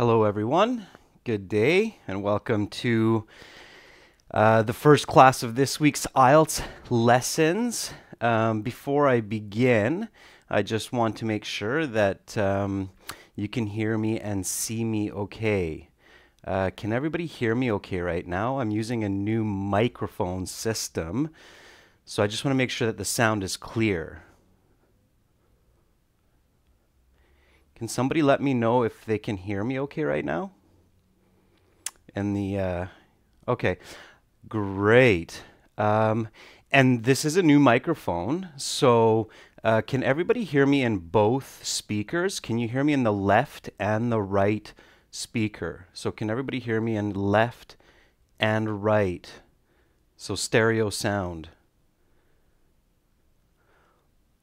Hello everyone, good day and welcome to the first class of this week's IELTS lessons. Before I begin, I just want to make sure that you can hear me and see me okay. Can everybody hear me okay right now? I'm using a new microphone system, so I just want to make sure that the sound is clear. Can somebody let me know if they can hear me okay right now? And okay, great. And this is a new microphone, so can everybody hear me in both speakers? Can you hear me in the left and the right speaker? So can everybody hear me in left and right? So stereo sound.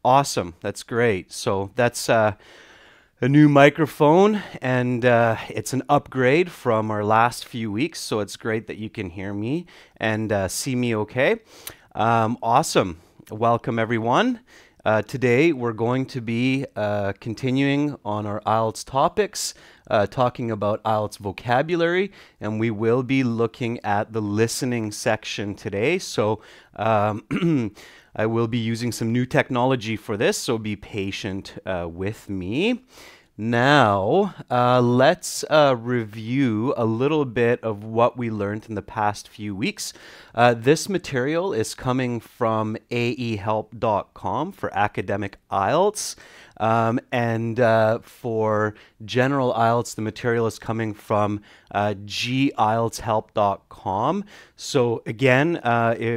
Awesome, that's great. So that's a new microphone, and it's an upgrade from our last few weeks, so it's great that you can hear me and see me okay. Awesome. Welcome, everyone. Today, we're going to be continuing on our IELTS topics, talking about IELTS vocabulary, and we will be looking at the listening section today. So I will be using some new technology for this, so be patient with me. Now, let's review a little bit of what we learned in the past few weeks. This material is coming from aehelp.com for academic IELTS. And for general IELTS, the material is coming from gieltshelp.com. So again,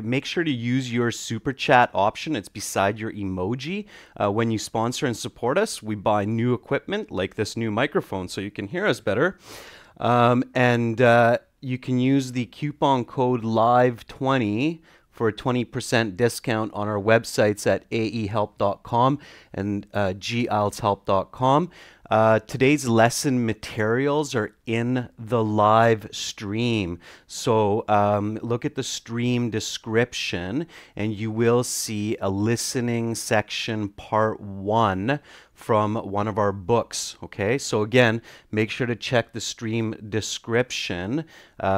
make sure to use your super chat option. It's beside your emoji. When you sponsor and support us, we buy new equipment like this new microphone so you can hear us better. You can use the coupon code LIVE20 for a 20% discount on our websites at aehelp.com and gieltshelp.com. Today's lesson materials are in the live stream. So look at the stream description and you will see a listening section part 1 from one of our books. Okay, so again, make sure to check the stream description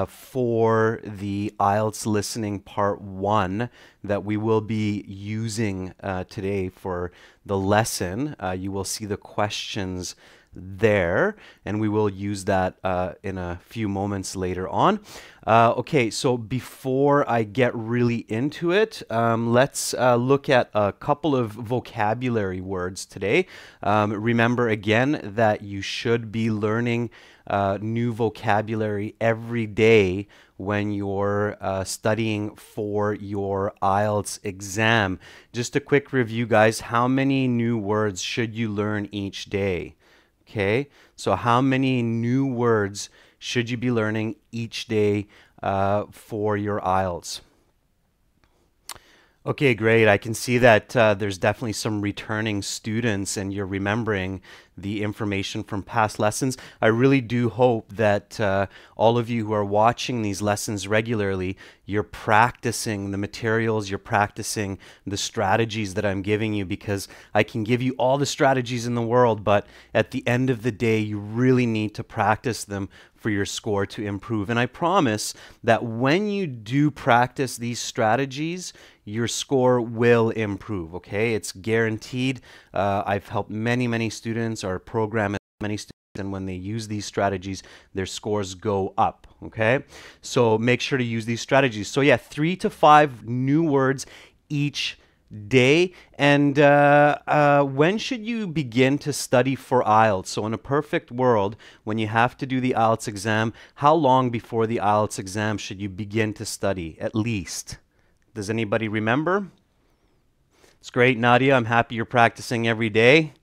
for the IELTS listening part 1 that we will be using today for the lesson. You will see the questions there, and we will use that in a few moments later on. Okay, so before I get really into it, let's look at a couple of vocabulary words today. Remember again that you should be learning new vocabulary every day when you're studying for your IELTS exam. Just a quick review, guys. How many new words should you learn each day? Okay, so how many new words should you be learning each day for your IELTS? Okay, great. I can see that there's definitely some returning students and you're remembering the information from past lessons. I really do hope that all of you who are watching these lessons regularly, you're practicing the materials, you're practicing the strategies that I'm giving you, because I can give you all the strategies in the world, but at the end of the day, you really need to practice them for your score to improve. And I promise that when you do practice these strategies, your score will improve, okay? It's guaranteed. I've helped many students. Our program has many students, and when they use these strategies, their scores go up, okay? So make sure to use these strategies. So yeah, 3 to 5 new words each day. And when should you begin to study for IELTS? So in a perfect world, when you have to do the IELTS exam, how long before the IELTS exam should you begin to study, at least? Does anybody remember? It's great, Nadia. I'm happy you're practicing every day.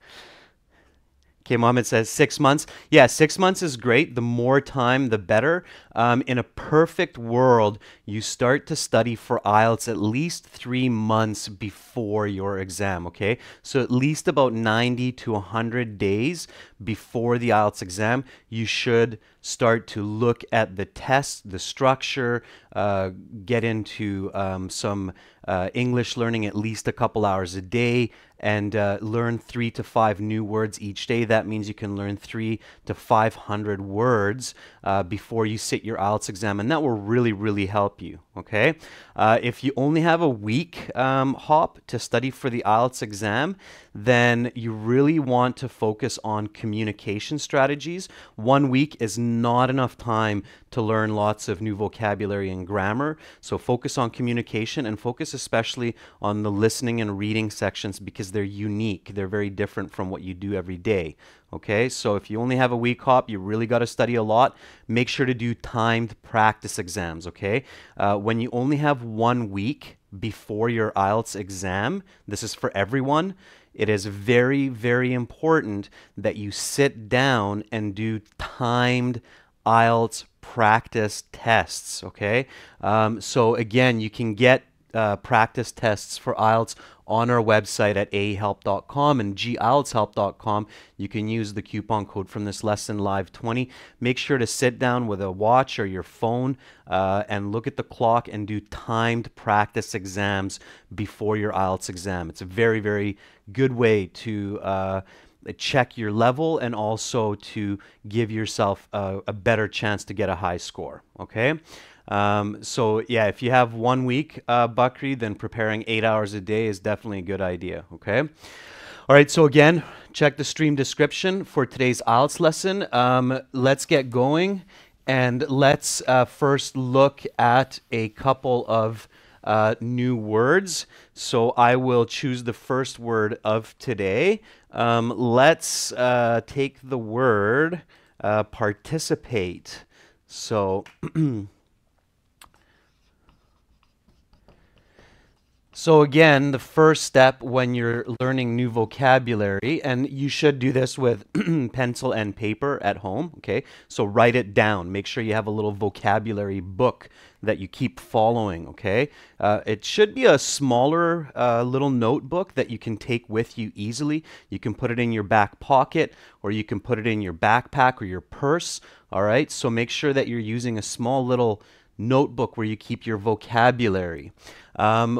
Okay, Mohammed says 6 months. Yeah, 6 months is great. The more time, the better. In a perfect world, you start to study for IELTS at least 3 months before your exam, okay? So at least about 90 to 100 days before the IELTS exam, you should start to look at the test, the structure, get into some English learning at least a couple hours a day and learn 3 to 5 new words each day. That means you can learn 3 to 500 words before you sit your IELTS exam, and that will really, really help you, okay? If you only have a week hop to study for the IELTS exam, then you really want to focus on communication strategies. 1 week is not enough time to learn lots of new vocabulary and grammar, so focus on communication and focus especially on the listening and reading sections because they're unique. They're very different from what you do every day. Okay, so if you only have a week hop, you really got to study a lot. Make sure to do timed practice exams, okay? When you only have 1 week before your IELTS exam, this is for everyone, it is very, very important that you sit down and do timed IELTS practice tests, okay? So again, you can get practice tests for IELTS on our website at ahelp.com and gieltshelp.com. You can use the coupon code from this lesson, live20. Make sure to sit down with a watch or your phone and look at the clock and do timed practice exams before your IELTS exam. It's a very, very good way to check your level and also to give yourself a better chance to get a high score, okay? So yeah, if you have 1 week, Bakri, then preparing 8 hours a day is definitely a good idea, okay? All right, so again, check the stream description for today's IELTS lesson. Let's get going and let's first look at a couple of new words. So I will choose the first word of today. Let's take the word participate. So So again, the first step when you're learning new vocabulary, and you should do this with pencil and paper at home, okay? So write it down. Make sure you have a little vocabulary book that you keep following, okay? It should be a smaller little notebook that you can take with you easily. You can put it in your back pocket, or you can put it in your backpack or your purse, all right? So make sure that you're using a small little notebook where you keep your vocabulary.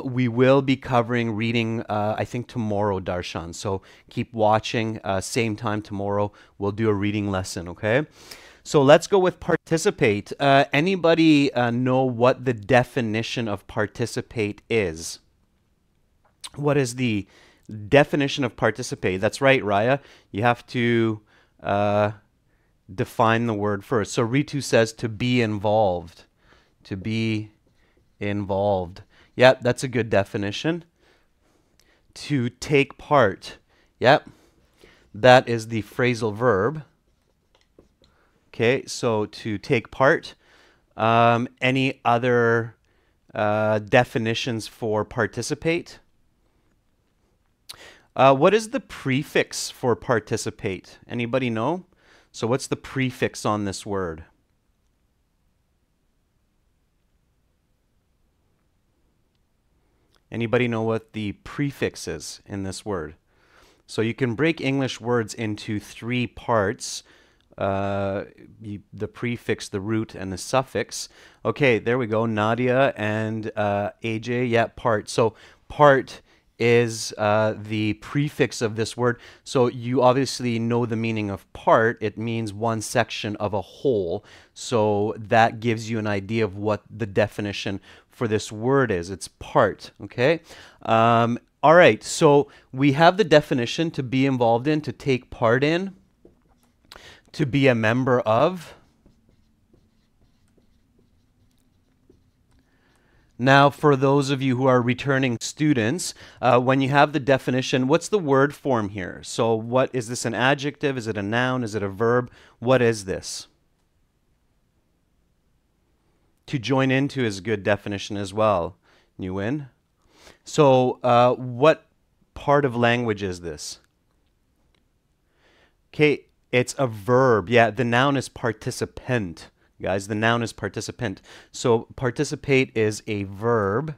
We will be covering reading, I think, tomorrow, Darshan. So keep watching. Same time tomorrow, we'll do a reading lesson, okay? So let's go with participate. Anybody know what the definition of participate is? What is the definition of participate? That's right, Raya. You have to define the word first. So Ritu says to be involved. To be involved. Yep, that's a good definition. To take part. Yep, that is the phrasal verb. Okay, so to take part. Any other definitions for participate? What is the prefix for participate? Anybody know? So what's the prefix on this word? Anybody know what the prefix is in this word? So you can break English words into 3 parts. The prefix, the root, and the suffix. Okay, there we go. Nadia and AJ, yeah, part. So part is the prefix of this word. So you obviously know the meaning of part. It means one section of a whole. So that gives you an idea of what the definition for this word is. It's part, okay? All right, so we have the definition: to be involved in, to take part in, to be a member of. Now, for those of you who are returning students, when you have the definition, what's the word form here? So what is this, an adjective? Is it a noun? Is it a verb? What is this? To join into is a good definition as well. Nguyen. So what part of language is this? Okay, it's a verb. Yeah, the noun is participant. Guys, the noun is participant. So participate is a verb.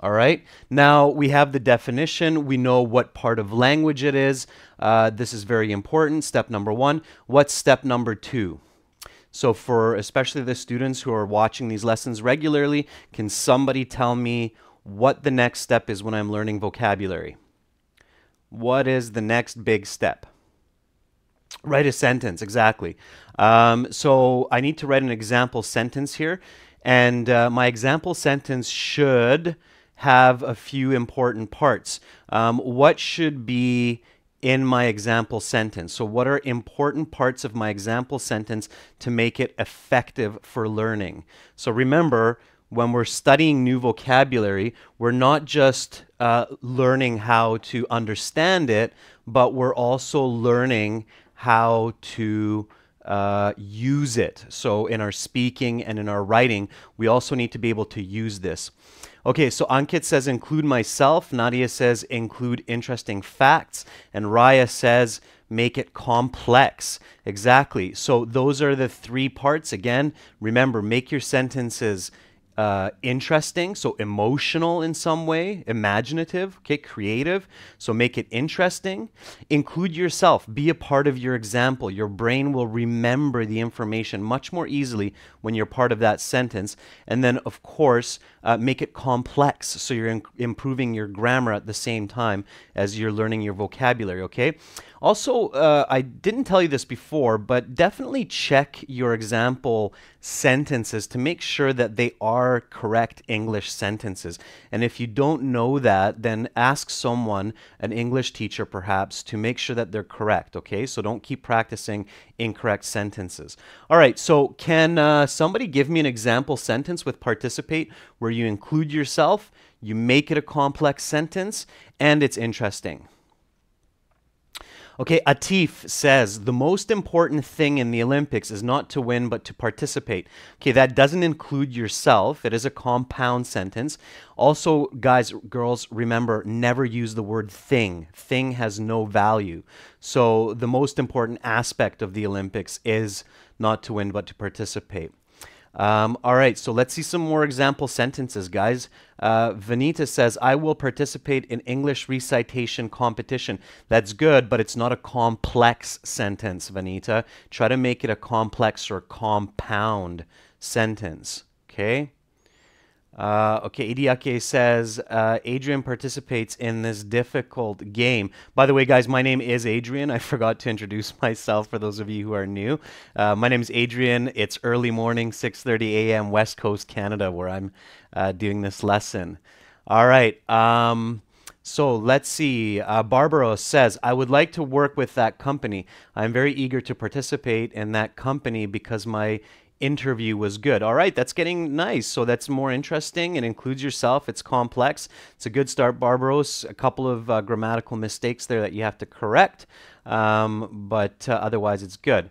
All right. Now we have the definition. We know what part of language it is. This is very important. Step number 1. What's step number 2? So for especially the students who are watching these lessons regularly, can somebody tell me what the next step is when I'm learning vocabulary. What is the next big step? Write a sentence, exactly. So I need to write an example sentence here, and my example sentence should have a few important parts. What should be in my example sentence? So what are important parts of my example sentence to make it effective for learning? So remember, when we're studying new vocabulary, we're not just learning how to understand it, but we're also learning how to use it. So in our speaking and in our writing, we also need to be able to use this. Okay, so Ankit says include myself. Nadia says include interesting facts. And Raya says make it complex. Exactly. So those are the three parts. Again, remember, make your sentences interesting, so emotional in some way, imaginative, okay, creative, so make it interesting. Include yourself, be a part of your example. Your brain will remember the information much more easily when you're part of that sentence. And then, of course, make it complex, so you're improving your grammar at the same time as you're learning your vocabulary, okay? Also, I didn't tell you this before, but definitely check your example sentences to make sure that they are correct English sentences. And if you don't know that, then ask someone, an English teacher perhaps, to make sure that they're correct, okay? So don't keep practicing incorrect sentences. All right, so can somebody give me an example sentence with participate where you include yourself, you make it a complex sentence, and it's interesting? Okay, Atif says, the most important thing in the Olympics is not to win, but to participate. Okay, that doesn't include yourself. It is a compound sentence. Also, guys, girls, remember, never use the word thing. Thing has no value. So the most important aspect of the Olympics is not to win, but to participate. All right, so let's see some more example sentences, guys. Vanita says, I will participate in English recitation competition. That's good, but it's not a complex sentence, Vanita. Try to make it a complex or compound sentence, okay? Okay, Idiake says, Adrian participates in this difficult game. By the way, guys, my name is Adrian. I forgot to introduce myself for those of you who are new. My name is Adrian. It's early morning, 6:30 a.m. West Coast, Canada, where I'm doing this lesson. All right. So let's see. Barbara says, I would like to work with that company. I'm very eager to participate in that company because my interview was good. All right, that's getting nice. So that's more interesting. It includes yourself. It's complex. It's a good start, Barbaros. A couple of grammatical mistakes there that you have to correct, but otherwise it's good.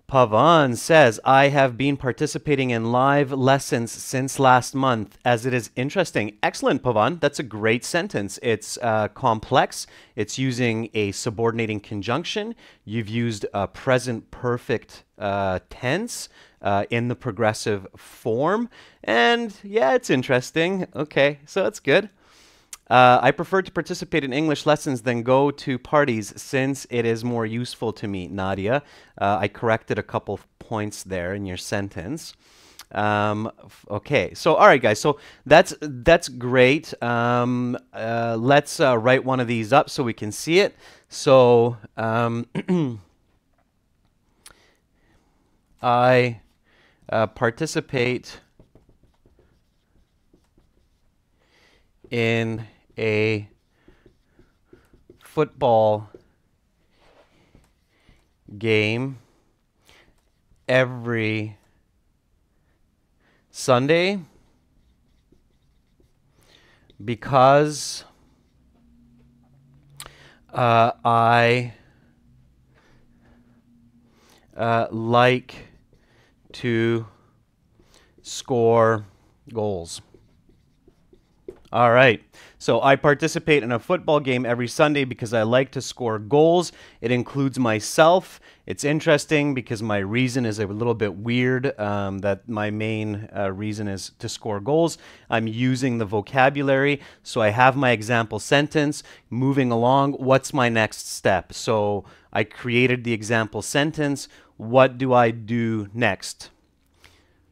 Pavan says, I have been participating in live lessons since last month as it is interesting. Excellent, Pavan. That's a great sentence. It's complex. It's using a subordinating conjunction. You've used a present perfect tense in the progressive form. And yeah, it's interesting. Okay, so that's good. I prefer to participate in English lessons than go to parties since it is more useful to me, Nadia. I corrected a couple of points there in your sentence. Okay, so all right, guys. So that's great. Let's write one of these up so we can see it. So I participate in a football game every Sunday because I like to score goals. All right. So I participate in a football game every Sunday because I like to score goals. It includes myself. It's interesting because my reason is a little bit weird, that my main reason is to score goals. I'm using the vocabulary. So I have my example sentence. Moving along, what's my next step? So I created the example sentence. What do I do next?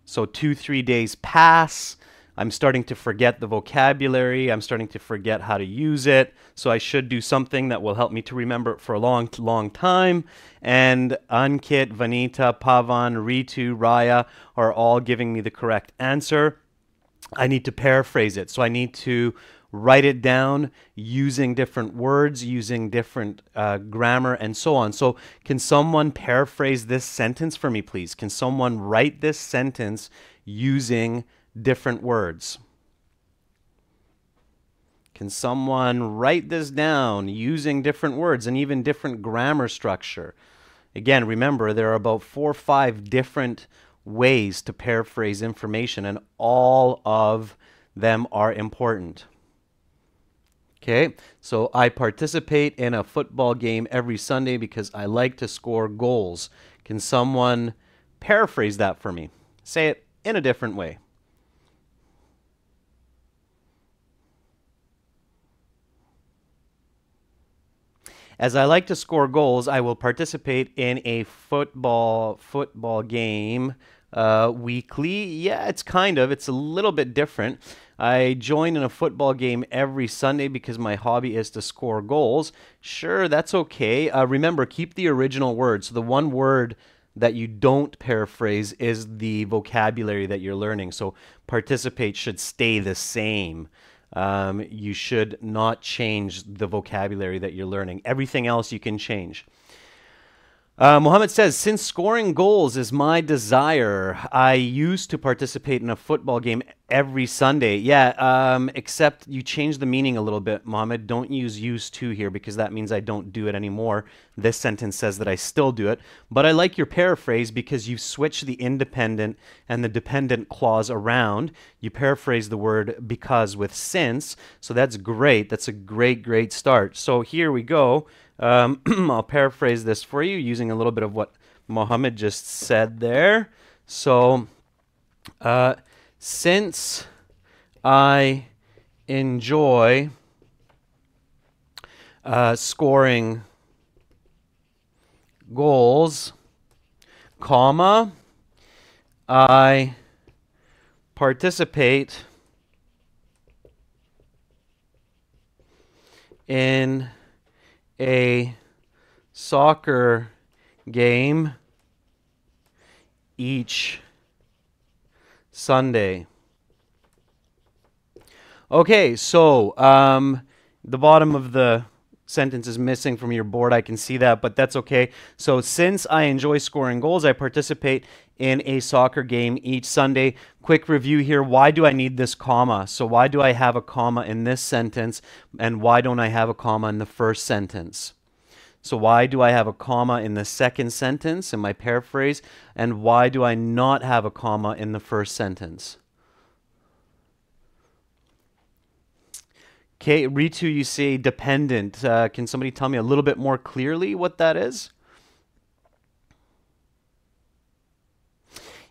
So 2-3 days pass. I'm starting to forget the vocabulary. I'm starting to forget how to use it. So I should do something that will help me to remember it for a long, long time. And Ankit, Vanita, Pavan, Ritu, Raya are all giving me the correct answer. I need to paraphrase it. So I need to write it down using different words, using different grammar, and so on. So can someone paraphrase this sentence for me, please? Can someone write this sentence using different words? Can someone write this down using different words and even different grammar structure? Again, remember, there are about 4 or 5 different ways to paraphrase information, and all of them are important. Okay, so I participate in a football game every Sunday because I like to score goals. Can someone paraphrase that for me? Say it in a different way. As I like to score goals, I will participate in a football game weekly. Yeah, it's a little bit different. I join in a football game every Sunday because my hobby is to score goals. Sure, that's okay. Remember, keep the original word. So the one word that you don't paraphrase is the vocabulary that you're learning. So participate should stay the same. You should not change the vocabulary that you're learning. Everything else you can change. Mohammed says, since scoring goals is my desire, I used to participate in a football game every Sunday. Yeah, except you change the meaning a little bit, Mohammed. Don't use used to here because that means I don't do it anymore. This sentence says that I still do it. But I like your paraphrase because you switch the independent and the dependent clause around. You paraphrase the word because with since. So that's great. That's a great, great start. So here we go. I'll paraphrase this for you using a little bit of what Mohammed just said there. So, since I enjoy scoring goals, comma, I participate in a soccer game each Sunday. Okay, so the bottom of the sentence is missing from your board. I can see that, but that's okay. So since I enjoy scoring goals, I participate in a soccer game each Sunday. Quick review here. Why do I need this comma? So why do I have a comma in this sentence, and why don't I have a comma in the first sentence? So why do I have a comma in the second sentence in my paraphrase, and why do I not have a comma in the first sentence? Okay, Ritu, you say dependent. Can somebody tell me a little bit more clearly what that is?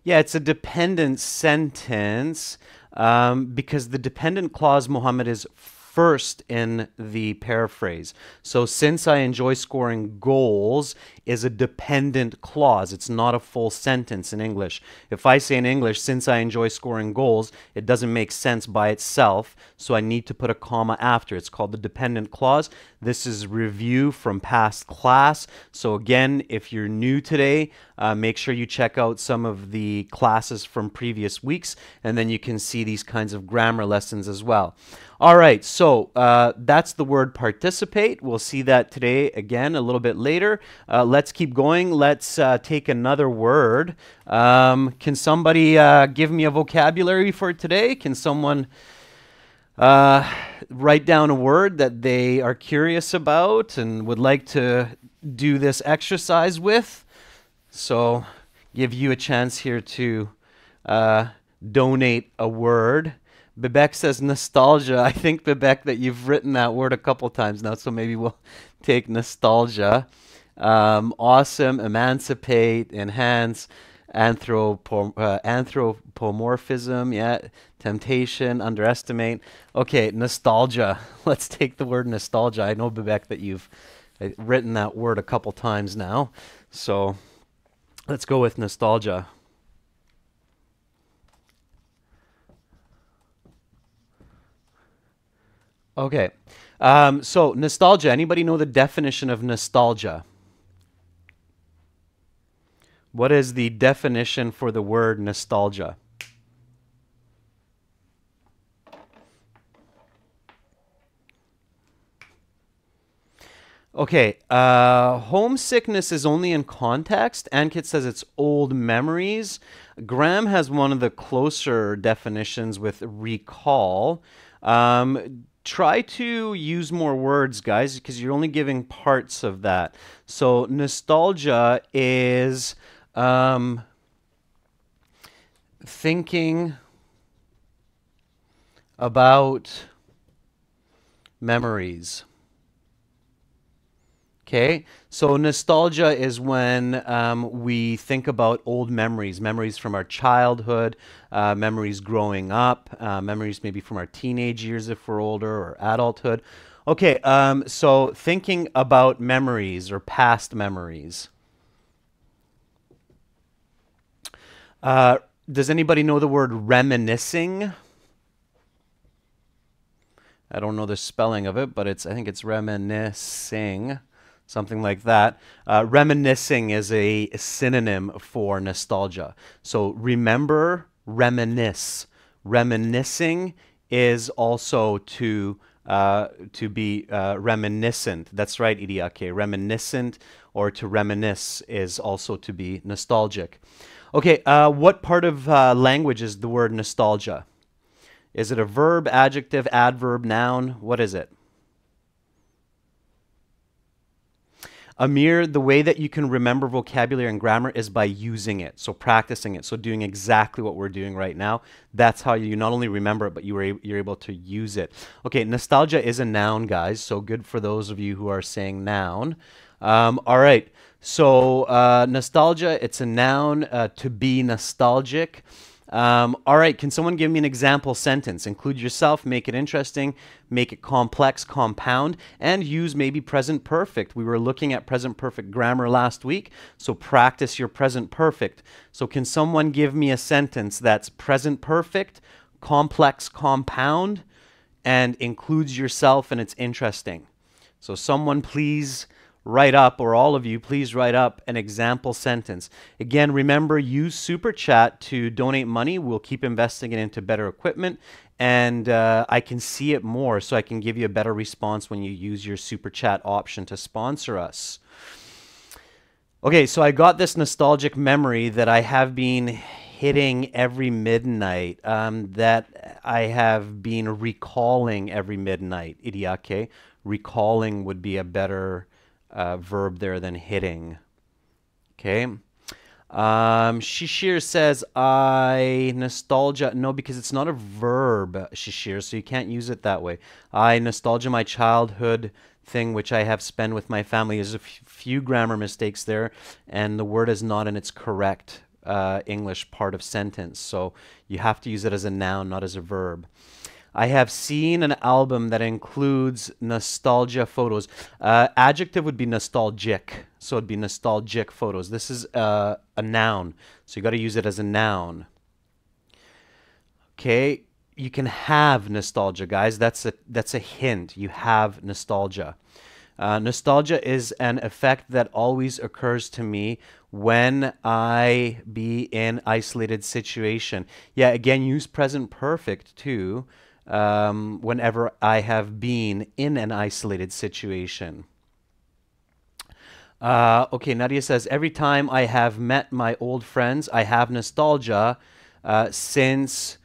Yeah, it's a dependent sentence because the dependent clause, Mohammed, is first in the paraphrase. So since I enjoy scoring goals is a dependent clause. It's not a full sentence in English. If I say in English, since I enjoy scoring goals, it doesn't make sense by itself, so I need to put a comma after. It's called the dependent clause. This is review from past class. So again, if you're new today, make sure you check out some of the classes from previous weeks, and then you can see these kinds of grammar lessons as well. All right, so that's the word participate. We'll see that today again a little bit later. Let's keep going. Let's take another word. Can somebody give me a vocabulary for today? Can someone write down a word that they are curious about and would like to do this exercise with? So give you a chance here to donate a word. Bebek says nostalgia. I think, Bebek, that you've written that word a couple times now, so maybe we'll take nostalgia. Awesome, emancipate, enhance, anthropomorphism, yeah, temptation, underestimate. Okay, nostalgia. Let's take the word nostalgia. I know, Bebek, that you've written that word a couple times now, so let's go with nostalgia. Okay. So nostalgia. Anybody know the definition of nostalgia? What is the definition for the word nostalgia? Okay, homesickness is only in context. Ankit says it's old memories. Graham has one of the closer definitions with recall. Try to use more words, guys, because you're only giving parts of that. So nostalgia is thinking about memories. Okay, so nostalgia is when we think about old memories, memories from our childhood, memories growing up, memories maybe from our teenage years if we're older, or adulthood. Okay, so thinking about memories or past memories. Uh, does anybody know the word reminiscing? I don't know the spelling of it, but I think it's reminiscing, something like that. Reminiscing is a synonym for nostalgia. So remember, reminisce. Reminiscing is also to be reminiscent. That's right, Idiake. Reminiscent or to reminisce is also to be nostalgic. Okay, what part of language is the word nostalgia? Is it a verb, adjective, adverb, noun? What is it? Amir, the way that you can remember vocabulary and grammar is by using it. So practicing it. So doing exactly what we're doing right now. That's how you not only remember it, but you're able to use it. Okay, nostalgia is a noun, guys. So good for those of you who are saying noun. All right. So nostalgia, it's a noun, to be nostalgic. All right, can someone give me an example sentence? Include yourself, make it interesting, make it complex, compound, and use maybe present perfect. We were looking at present perfect grammar last week, so practice your present perfect. So can someone give me a sentence that's present perfect, complex, compound, and includes yourself and it's interesting? So someone please write up, or all of you, please write up an example sentence. Again, remember, use Super Chat to donate money. We'll keep investing it into better equipment, and I can see it more, so I can give you a better response when you use your Super Chat option to sponsor us. Okay, so I got this nostalgic memory that I have been hitting every midnight, that I have been recalling every midnight. Idiake. Recalling would be a better verb there than hitting. Okay. Shishir says, I nostalgia. No, because it's not a verb, Shishir, so you can't use it that way. I nostalgia my childhood thing which I have spent with my family. There's a few grammar mistakes there, and the word is not in its correct English part of sentence. So you have to use it as a noun, not as a verb. I have seen an album that includes nostalgia photos. Adjective would be nostalgic. So it'd be nostalgic photos. This is a noun. So you got to use it as a noun. Okay. You can have nostalgia, guys. That's a hint. You have nostalgia. Nostalgia is an effect that always occurs to me when I be in isolated situation. Yeah, again, use present perfect too. Whenever I have been in an isolated situation. Okay, Nadia says, every time I have met my old friends, I have nostalgia since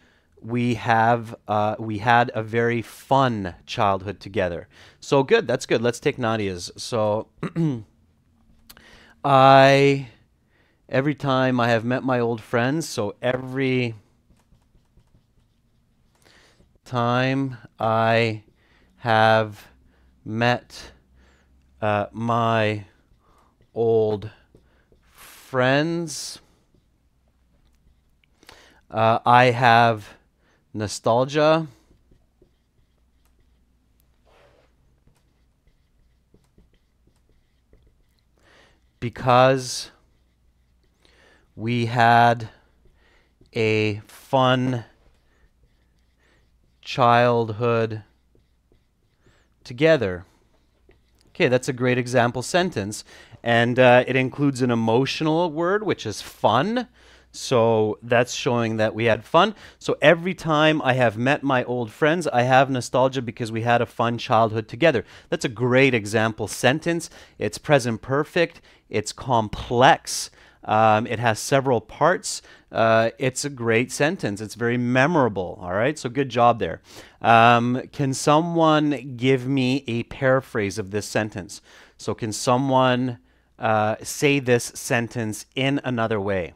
we had a very fun childhood together. So good, that's good. Let's take Nadia's. So every time I have met my old friends, so every time I have met my old friends, I have nostalgia because we had a fun childhood together. Okay, that's a great example sentence. And it includes an emotional word, which is fun. So that's showing that we had fun. So every time I have met my old friends, I have nostalgia because we had a fun childhood together. That's a great example sentence. It's present perfect. It's complex. It has several parts. It's a great sentence. It's very memorable. All right, so good job there. Can someone give me a paraphrase of this sentence? So can someone say this sentence in another way?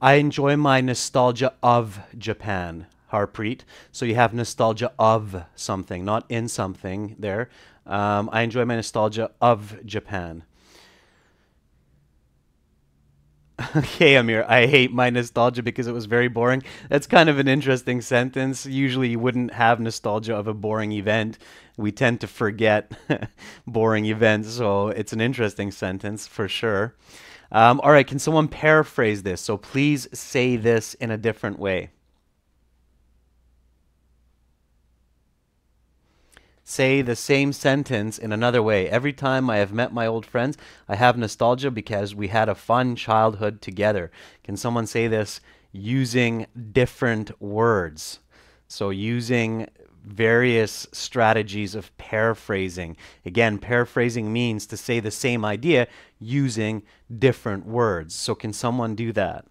I enjoy my nostalgia of Japan, Harpreet. So you have nostalgia of something, not in something there. I enjoy my nostalgia of Japan. Okay, Amir, I hate my nostalgia because it was very boring. That's kind of an interesting sentence. Usually you wouldn't have nostalgia of a boring event. We tend to forget boring events, so it's an interesting sentence for sure. All right, can someone paraphrase this? So please say this in a different way. Say the same sentence in another way. Every time I have met my old friends, I have nostalgia because we had a fun childhood together. Can someone say this using different words? So using various strategies of paraphrasing. Again, paraphrasing means to say the same idea using different words. So can someone do that?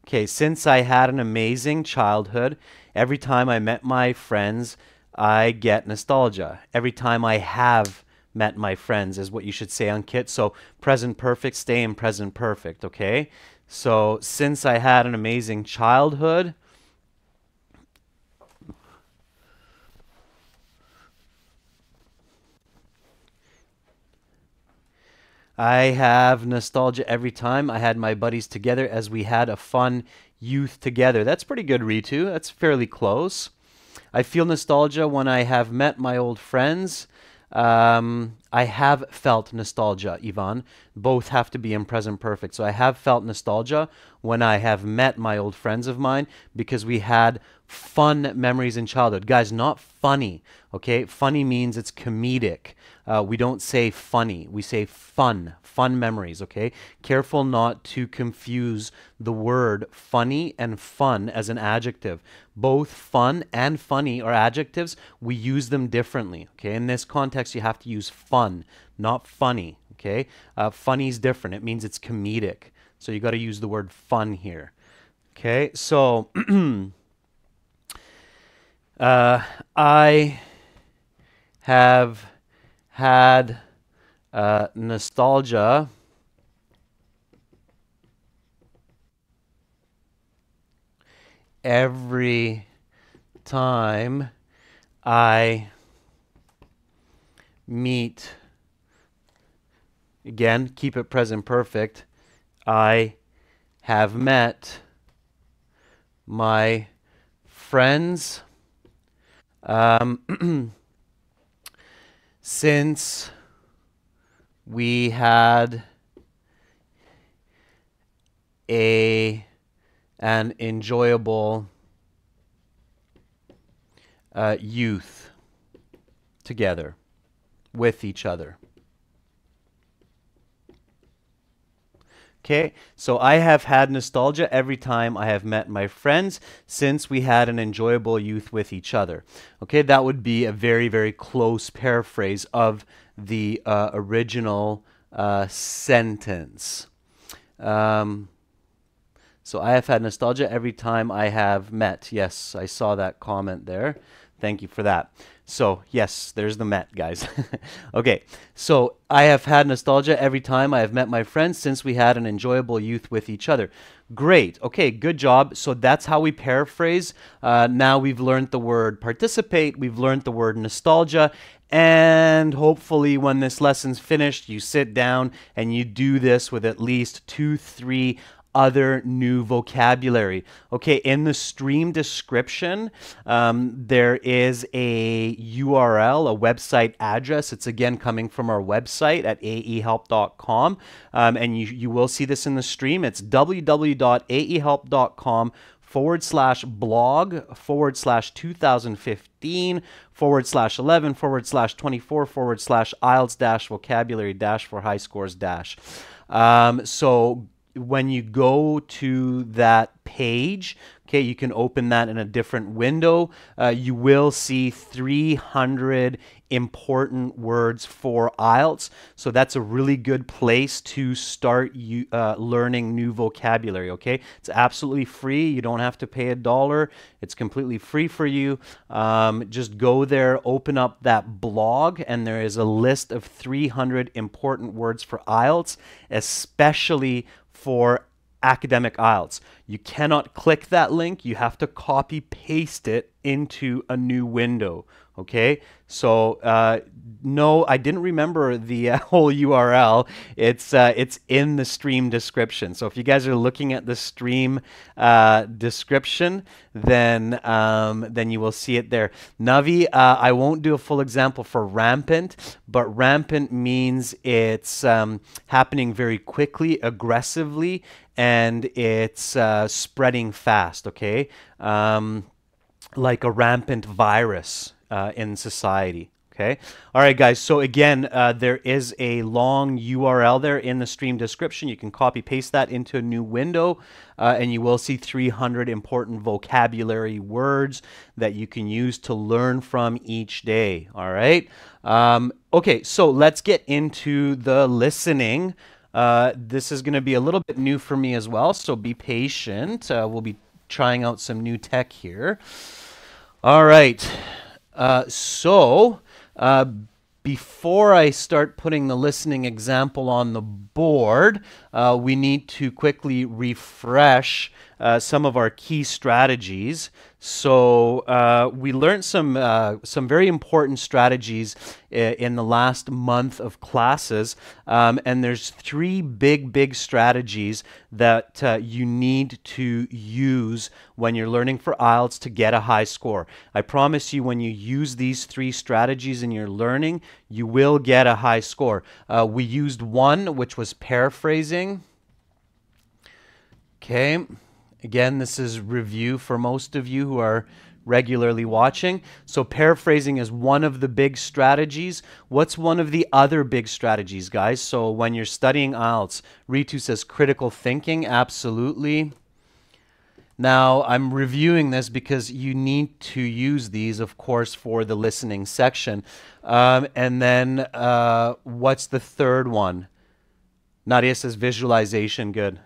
Okay, since I had an amazing childhood, every time I met my friends, I get nostalgia. Every time I have met my friends is what you should say on Kit. So present perfect, stay in present perfect, okay? So since I had an amazing childhood, I have nostalgia every time I had my buddies together as we had a fun youth together. That's pretty good, Ritu. That's fairly close. I feel nostalgia when I have met my old friends. I have felt nostalgia, Ivan. Both have to be in present perfect. So I have felt nostalgia when I have met my old friends of mine because we had fun memories in childhood. Guys, not funny, okay? Funny means it's comedic. We don't say funny. We say fun. Fun memories, okay? Careful not to confuse the word funny and fun as an adjective. Both fun and funny are adjectives. We use them differently, okay? In this context, you have to use fun, not funny, okay? Funny is different. It means it's comedic. So you got to use the word fun here, okay? So I have had nostalgia every time I meet, again, keep it present perfect, I have met my friends since we had an enjoyable youth together with each other. Okay, so I have had nostalgia every time I have met my friends since we had an enjoyable youth with each other. Okay, that would be a very, very close paraphrase of the original sentence. So I have had nostalgia every time I have met. Yes, I saw that comment there. Thank you for that. So yes, there's the met, guys. Okay, so I have had nostalgia every time I have met my friends since we had an enjoyable youth with each other. Great. Okay, good job. So that's how we paraphrase. Now we've learned the word participate. We've learned the word nostalgia. And hopefully when this lesson's finished, you sit down and you do this with at least 2, 3 other new vocabulary. Okay, in the stream description, there is a URL, a website address. It's again coming from our website at aehelp.com. And you will see this in the stream. It's www.aehelp.com/blog/11/2015/IELTS-vocabulary- so when you go to that page, okay, you can open that in a different window. You will see 300 important words for IELTS. So that's a really good place to start learning new vocabulary, okay? It's absolutely free. You don't have to pay $1. It's completely free for you. Just go there, open up that blog, and there is a list of 300 important words for IELTS, especially for academic IELTS. You cannot click that link. You have to copy paste it into a new window. Okay, so no, I didn't remember the whole URL. It's in the stream description. So if you guys are looking at the stream description, then you will see it there. Navi, I won't do a full example for rampant, but rampant means it's happening very quickly, aggressively, and it's spreading fast. Okay, like a rampant virus in society. Okay. All right, guys. So again, there is a long URL there in the stream description. You can copy paste that into a new window, and you will see 300 important vocabulary words that you can use to learn from each day. All right. Okay. So let's get into the listening. This is going to be a little bit new for me as well, so be patient. We'll be trying out some new tech here. All right. Before I start putting the listening example on the board, we need to quickly refresh some of our key strategies. So we learned some very important strategies in the last month of classes, and there's three big strategies that you need to use when you're learning for IELTS to get a high score. I promise you, when you use these three strategies in your learning, you will get a high score. We used one, which was paraphrasing. Okay. Again, this is review for most of you who are regularly watching. So paraphrasing is one of the big strategies. What's one of the other big strategies, guys? So when you're studying IELTS, Ritu says critical thinking. Absolutely. Now, I'm reviewing this because you need to use these, of course, for the listening section. And then what's the third one? Nadia says visualization. Good.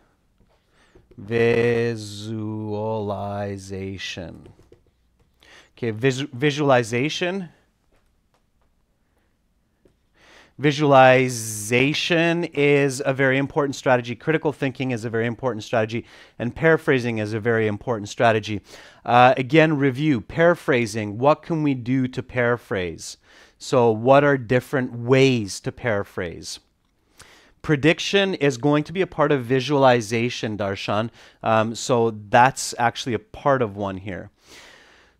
Visualization. Okay, visualization. Visualization is a very important strategy. Critical thinking is a very important strategy. And paraphrasing is a very important strategy. Again, review. Paraphrasing. What can we do to paraphrase? So what are different ways to paraphrase? Prediction is going to be a part of visualization, Darshan. So that's actually a part of one here.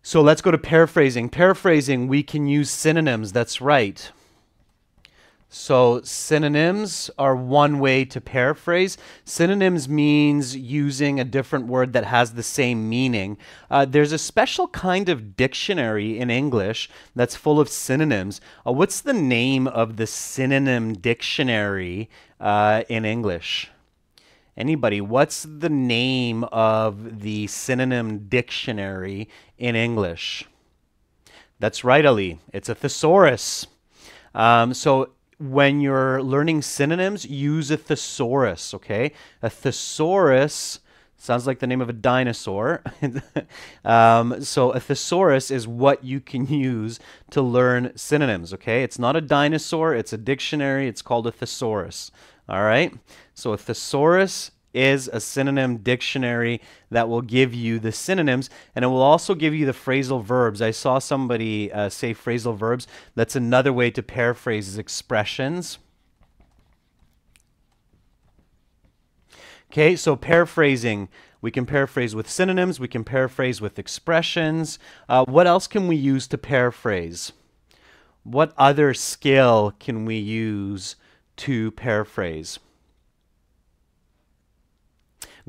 So let's go to paraphrasing. Paraphrasing, we can use synonyms. That's right. So synonyms are one way to paraphrase. Synonyms means using a different word that has the same meaning. There's a special kind of dictionary in English that's full of synonyms. What's the name of the synonym dictionary in English? Anybody? What's the name of the synonym dictionary in English? That's right, Ali. It's a thesaurus. So when you're learning synonyms, use a thesaurus, okay? A thesaurus sounds like the name of a dinosaur. So a thesaurus is what you can use to learn synonyms, okay? It's not a dinosaur, it's a dictionary, it's called a thesaurus, all right? So a thesaurus is a synonym dictionary that will give you the synonyms, and it will also give you the phrasal verbs. I saw somebody say phrasal verbs. That's another way to paraphrase expressions. Okay, so paraphrasing. We can paraphrase with synonyms. We can paraphrase with expressions. What else can we use to paraphrase? What other skill can we use to paraphrase?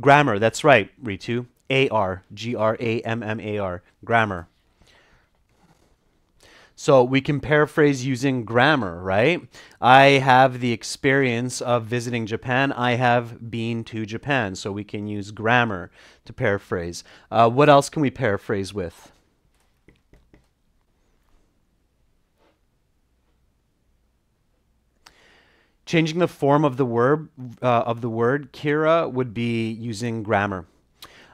Grammar, that's right, Ritu. A-R, G-R-A-M-M-A-R, grammar. So we can paraphrase using grammar, right? I have the experience of visiting Japan. I have been to Japan. So we can use grammar to paraphrase. What else can we paraphrase with? Changing the form of the word, Kira, would be using grammar.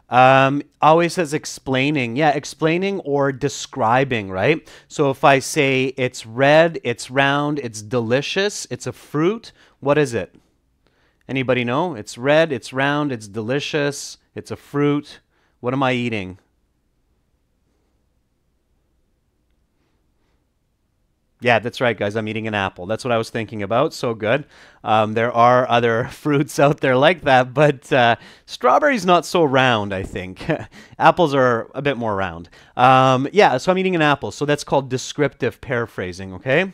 Always says explaining. Yeah, explaining or describing, right? So if I say it's red, it's round, it's delicious, it's a fruit, what is it? Anybody know? It's red, it's round, it's delicious, it's a fruit. What am I eating? Yeah, that's right, guys. I'm eating an apple. That's what I was thinking about. So good. There are other fruits out there like that, but strawberries not so round, I think. Apples are a bit more round. Yeah, so I'm eating an apple. So that's called descriptive paraphrasing, okay?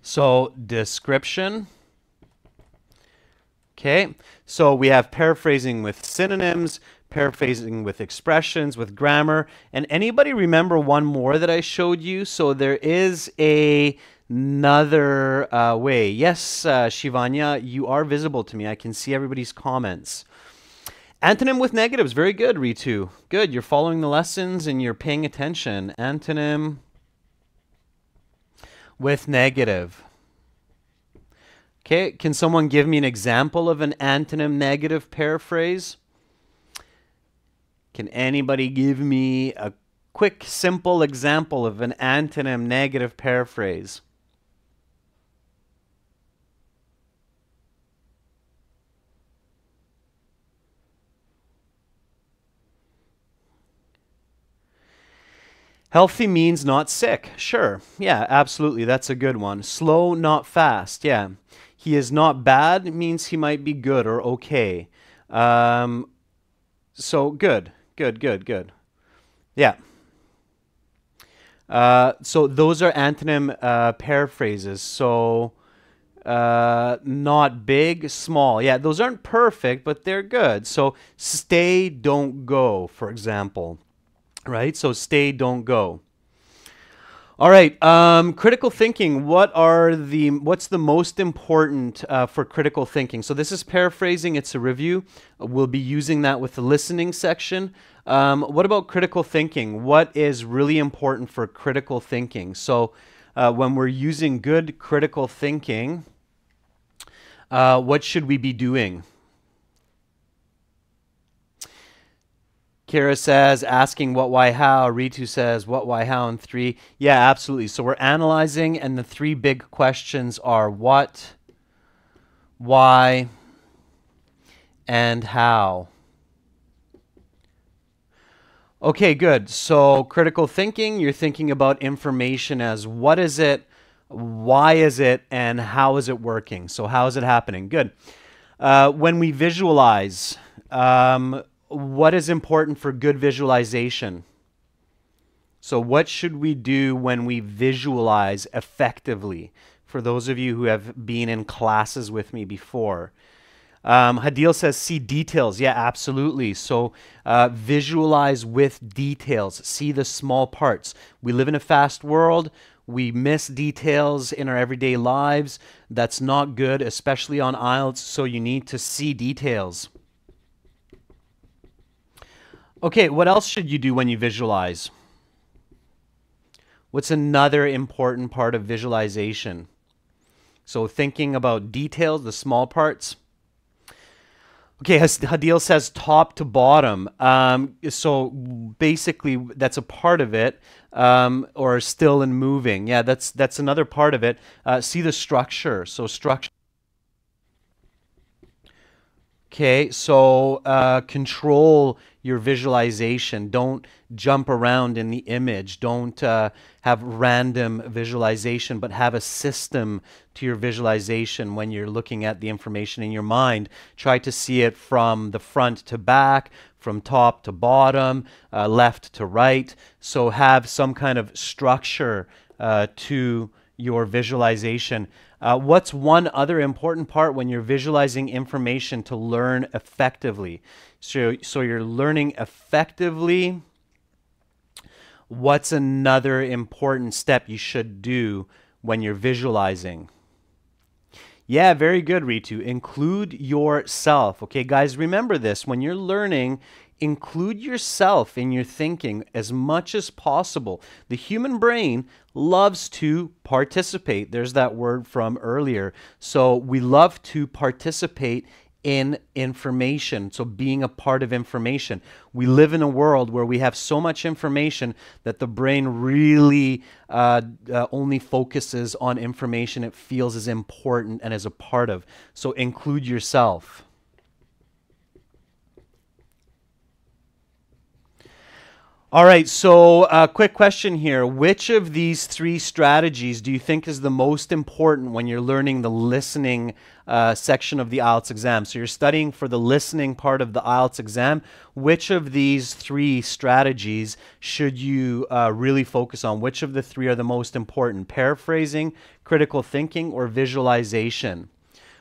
So description. Okay, so we have paraphrasing with synonyms, paraphrasing with expressions, with grammar. And anybody remember one more that I showed you? So there is another way. Yes, Shivanya, you are visible to me. I can see everybody's comments. Antonym with negatives. Very good, Ritu. Good. You're following the lessons and you're paying attention. Antonym with negative. Okay, can someone give me an example of an antonym negative paraphrase? Can anybody give me a quick, simple example of an antonym negative paraphrase? Healthy means not sick. Sure. Yeah, absolutely. That's a good one. Slow, not fast. Yeah. He is not bad means he might be good or okay. So good. Good, good, good. Yeah. So those are antonym paraphrases. So not big, small. Yeah, those aren't perfect, but they're good. So stay, don't go, for example. Right? So stay, don't go. All right, critical thinking. What's the most important for critical thinking? So this is paraphrasing. It's a review. We'll be using that with the listening section. What about critical thinking? What is really important for critical thinking? So when we're using good critical thinking, what should we be doing? Kira says, asking what, why, how. Ritu says, what, why, how, and 3. Yeah, absolutely. So we're analyzing, and the 3 big questions are what, why, and how. Okay, good. So critical thinking, you're thinking about information as what is it, why is it, and how is it working? So how is it happening? Good. When we visualize, what is important for good visualization? So what should we do when we visualize effectively? For those of you who have been in classes with me before. Hadil says, see details. Yeah, absolutely. So visualize with details. See the small parts. We live in a fast world. We miss details in our everyday lives. That's not good, especially on IELTS. So you need to see details. Okay, what else should you do when you visualize? What's another important part of visualization? So thinking about details, the small parts. Okay, Hadil says top to bottom. So basically, that's a part of it, or still and moving. Yeah, that's another part of it. See the structure. So structure. Okay, so control your visualization. Don't jump around in the image. Don't have random visualization, but have a system to your visualization when you're looking at the information in your mind. Try to see it from the front to back, from top to bottom, left to right. So have some kind of structure to your visualization. What's one other important part when you're visualizing information to learn effectively? So you're learning effectively. What's another important step you should do when you're visualizing? Yeah, very good, Ritu. Include yourself. Okay, guys, remember this. When you're learning, include yourself in your thinking as much as possible. The human brain loves to participate. There's that word from earlier. So we love to participate in information. So being a part of information. We live in a world where we have so much information that the brain really only focuses on information it feels is important and is a part of. So include yourself. All right, so quick question here. Which of these three strategies do you think is the most important when you're learning the listening section of the IELTS exam? So you're studying for the listening part of the IELTS exam. Which of these three strategies should you really focus on? Which of the three are the most important? Paraphrasing, critical thinking, or visualization?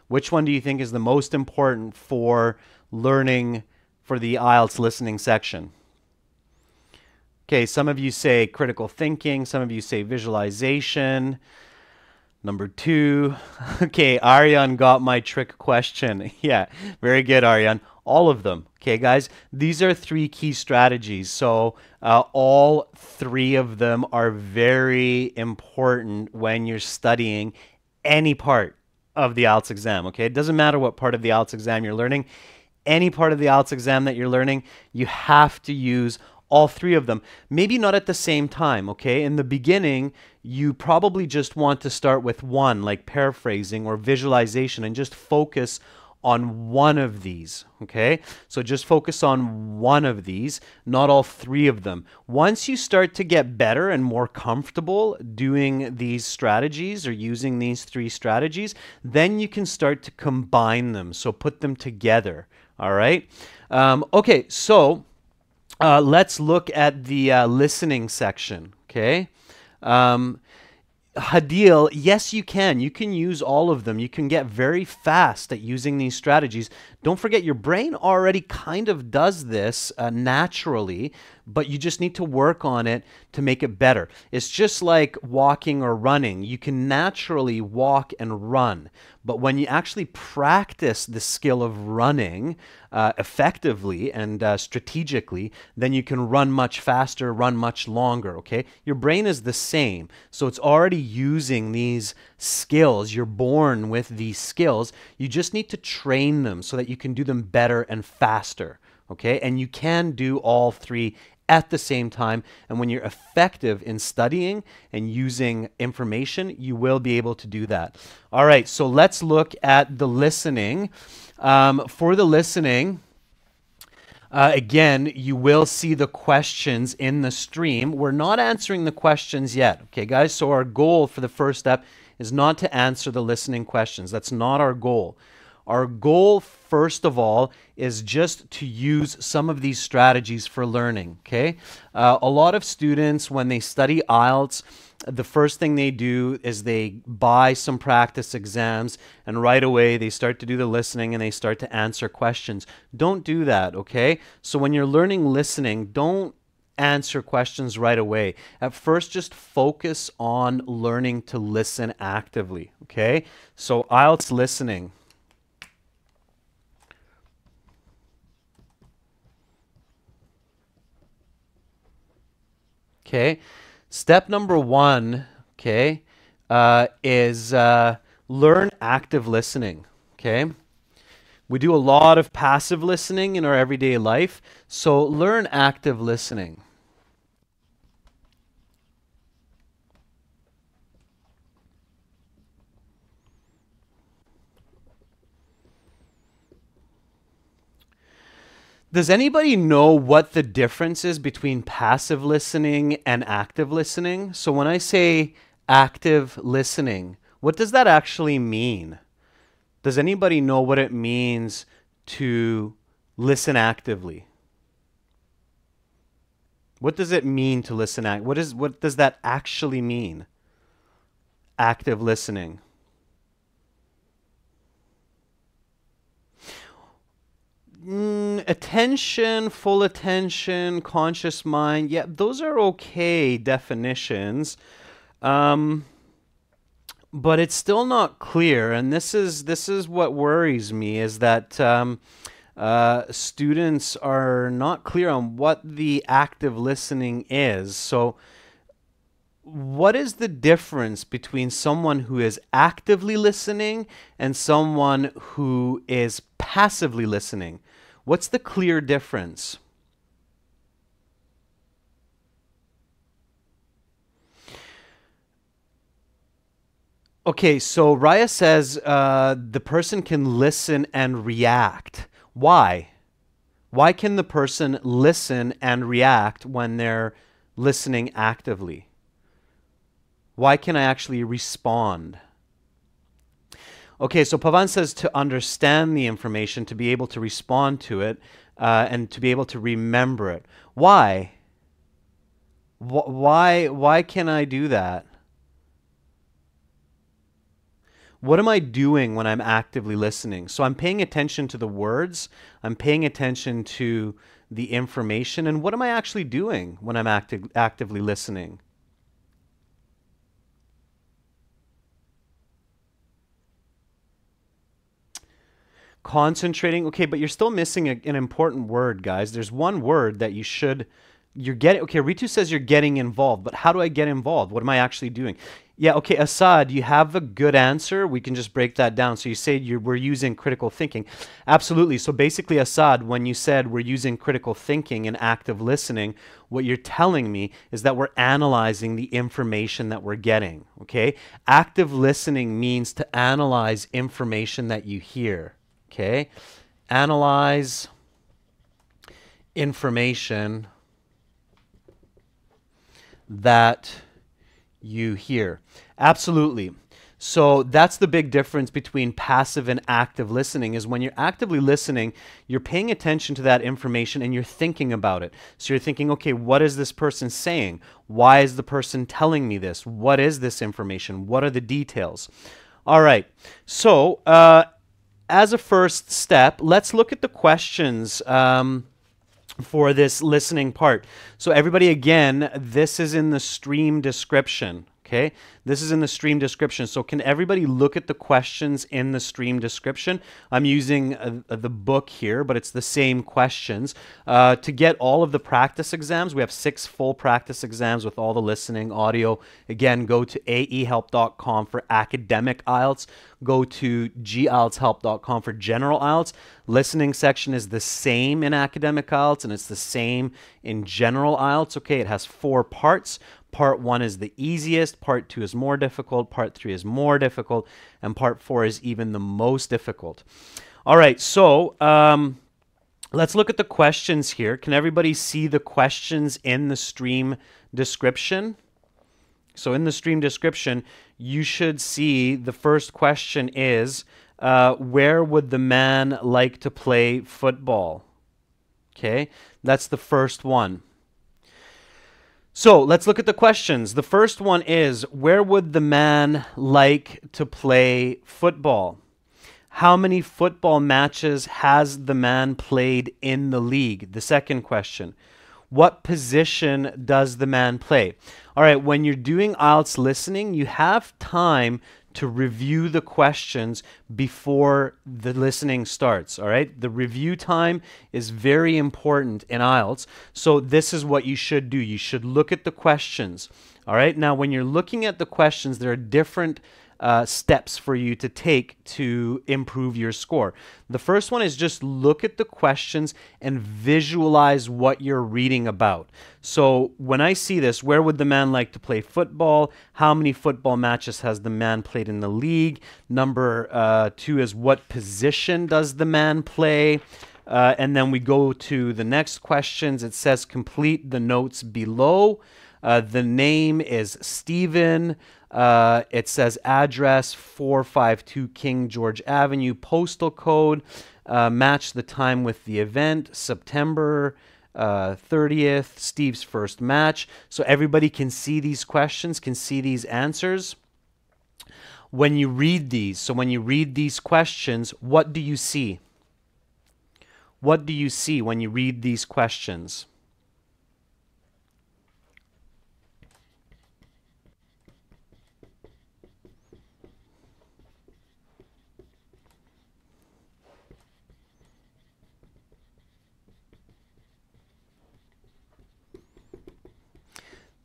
Which one do you think is the most important for learning for the IELTS listening section? Okay, some of you say critical thinking, some of you say visualization. Number two. Okay, Aryan got my trick question. Yeah, very good, Aryan. All of them. Okay, guys, these are three key strategies. So all three of them are very important when you're studying any part of the IELTS exam. Okay, it doesn't matter what part of the IELTS exam you're learning. Any part of the IELTS exam that you're learning, you have to use all three of them. Maybe not at the same time, okay? In the beginning, you probably just want to start with one, like paraphrasing or visualization, and just focus on one of these, okay? So just focus on one of these, not all three of them. Once you start to get better and more comfortable doing these strategies or using these three strategies, then you can start to combine them. So put them together, all right? Okay, so let's look at the listening section, okay? Hadil, yes, you can. You can use all of them. You can get very fast at using these strategies. Don't forget, your brain already kind of does this naturally, but you just need to work on it to make it better. It's just like walking or running. You can naturally walk and run, but when you actually practice the skill of running effectively and strategically, then you can run much faster, run much longer, okay? Your brain is the same, so it's already using these skills. You're born with these skills. You just need to train them so that you can do them better and faster, okay? And you can do all three at the same time. And when you're effective in studying and using information, you will be able to do that. All right, so let's look at the listening. For the listening, again, you will see the questions in the stream. We're not answering the questions yet, okay, guys? So our goal for the first step is not to answer the listening questions. That's not our goal. Our goal, first of all, is just to use some of these strategies for learning, okay? A lot of students, when they study IELTS, the first thing they do is they buy some practice exams, and right away they start to do the listening and they start to answer questions. Don't do that, okay? So when you're learning listening, don't answer questions right away. At first, just focus on learning to listen actively, okay? So IELTS listening. Okay, step number one, okay, is learn active listening. Okay, we do a lot of passive listening in our everyday life, so learn active listening. Does anybody know what the difference is between passive listening and active listening? So when I say active listening, what does that actually mean? Does anybody know what it means to listen actively? What does it mean to listen what does that actually mean? Active listening. Attention, full attention, conscious mind. Yeah, those are okay definitions. But it's still not clear, and this is what worries me, is that students are not clear on what the active listening is. So what is the difference between someone who is actively listening and someone who is passively listening? What's the clear difference? Okay, so Raya says the person can listen and react. Why? Why can the person listen and react when they're listening actively? Why can I actually respond? Okay, so Pavan says to understand the information, to be able to respond to it, and to be able to remember it. Why? Why can I do that? What am I doing when I'm actively listening? So I'm paying attention to the words, I'm paying attention to the information, and what am I actually doing when I'm actively listening? Concentrating. Okay, but you're still missing an important word, guys. There's one word that you're getting. Okay, Ritu says you're getting involved, but how do I get involved? What am I actually doing? Yeah, okay, Assad, you have a good answer. We can just break that down. So you say we're using critical thinking. Absolutely. So basically, Assad, when you said we're using critical thinking and active listening, what you're telling me is that we're analyzing the information that we're getting, okay? Active listening means to analyze information that you hear. Okay, analyze information that you hear. Absolutely. So that's the big difference between passive and active listening, is when you're actively listening, you're paying attention to that information and you're thinking about it. So you're thinking, okay, what is this person saying? Why is the person telling me this? What is this information? What are the details? All right. So, as a first step, let's look at the questions for this listening part. So everybody, again, this is in the stream description, okay? This is in the stream description. So can everybody look at the questions in the stream description? I'm using the book here, but it's the same questions. To get all of the practice exams, we have 6 full practice exams with all the listening audio. Again, go to aehelp.com for academic IELTS. Go to gieltshelp.com for general IELTS. Listening section is the same in academic IELTS, and it's the same in general IELTS. Okay, it has 4 parts. Part 1 is the easiest, part 2 is more difficult, part 3 is more difficult, and part 4 is even the most difficult. All right, so let's look at the questions here. Can everybody see the questions in the stream description? So in the stream description, you should see the first question is, where would the man like to play football? Okay, that's the first one. So let's look at the questions. The first one is, where would the man like to play football? How many football matches has the man played in the league? The second question. What position does the man play? All right, when you're doing IELTS listening, you have time to review the questions before the listening starts, all right? The review time is very important in IELTS, so this is what you should do. You should look at the questions, all right? Now, when you're looking at the questions, there are different steps for you to take to improve your score. The first one is just look at the questions and visualize what you're reading about. So when I see this, where would the man like to play football? How many football matches has the man played in the league? Number 2 is, what position does the man play? And then we go to the next questions. It says complete the notes below. The name is Stephen. It says address 452 King George Avenue, postal code. Match the time with the event, September 30th, Steve's first match. So everybody can see these questions, can see these answers. When you read these, so when you read these questions, what do you see? What do you see when you read these questions?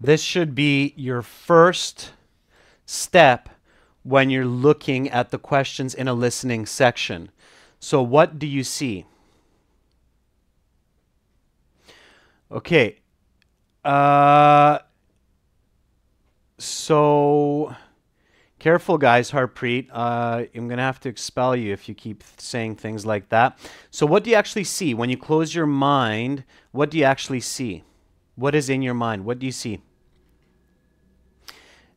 This should be your first step when you're looking at the questions in a listening section. So what do you see? Okay. So careful, guys, Harpreet. I'm going to have to expel you if you keep saying things like that. So what do you actually see? When you close your mind, what do you actually see? What is in your mind? What do you see?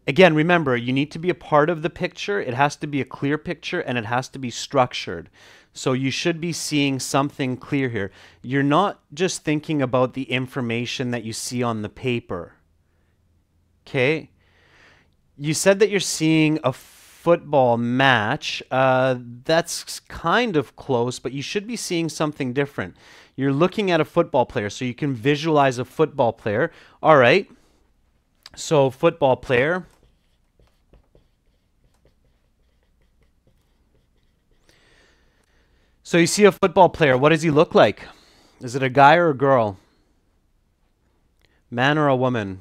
Again, remember, you need to be a part of the picture. It has to be a clear picture and it has to be structured. So you should be seeing something clear here. You're not just thinking about the information that you see on the paper. Okay? You said that you're seeing a football match. That's kind of close, but you should be seeing something different. You're looking at a football player, so you can visualize a football player. All right. So football player. So you see a football player. What does he look like? Is it a guy or a girl? Man or a woman?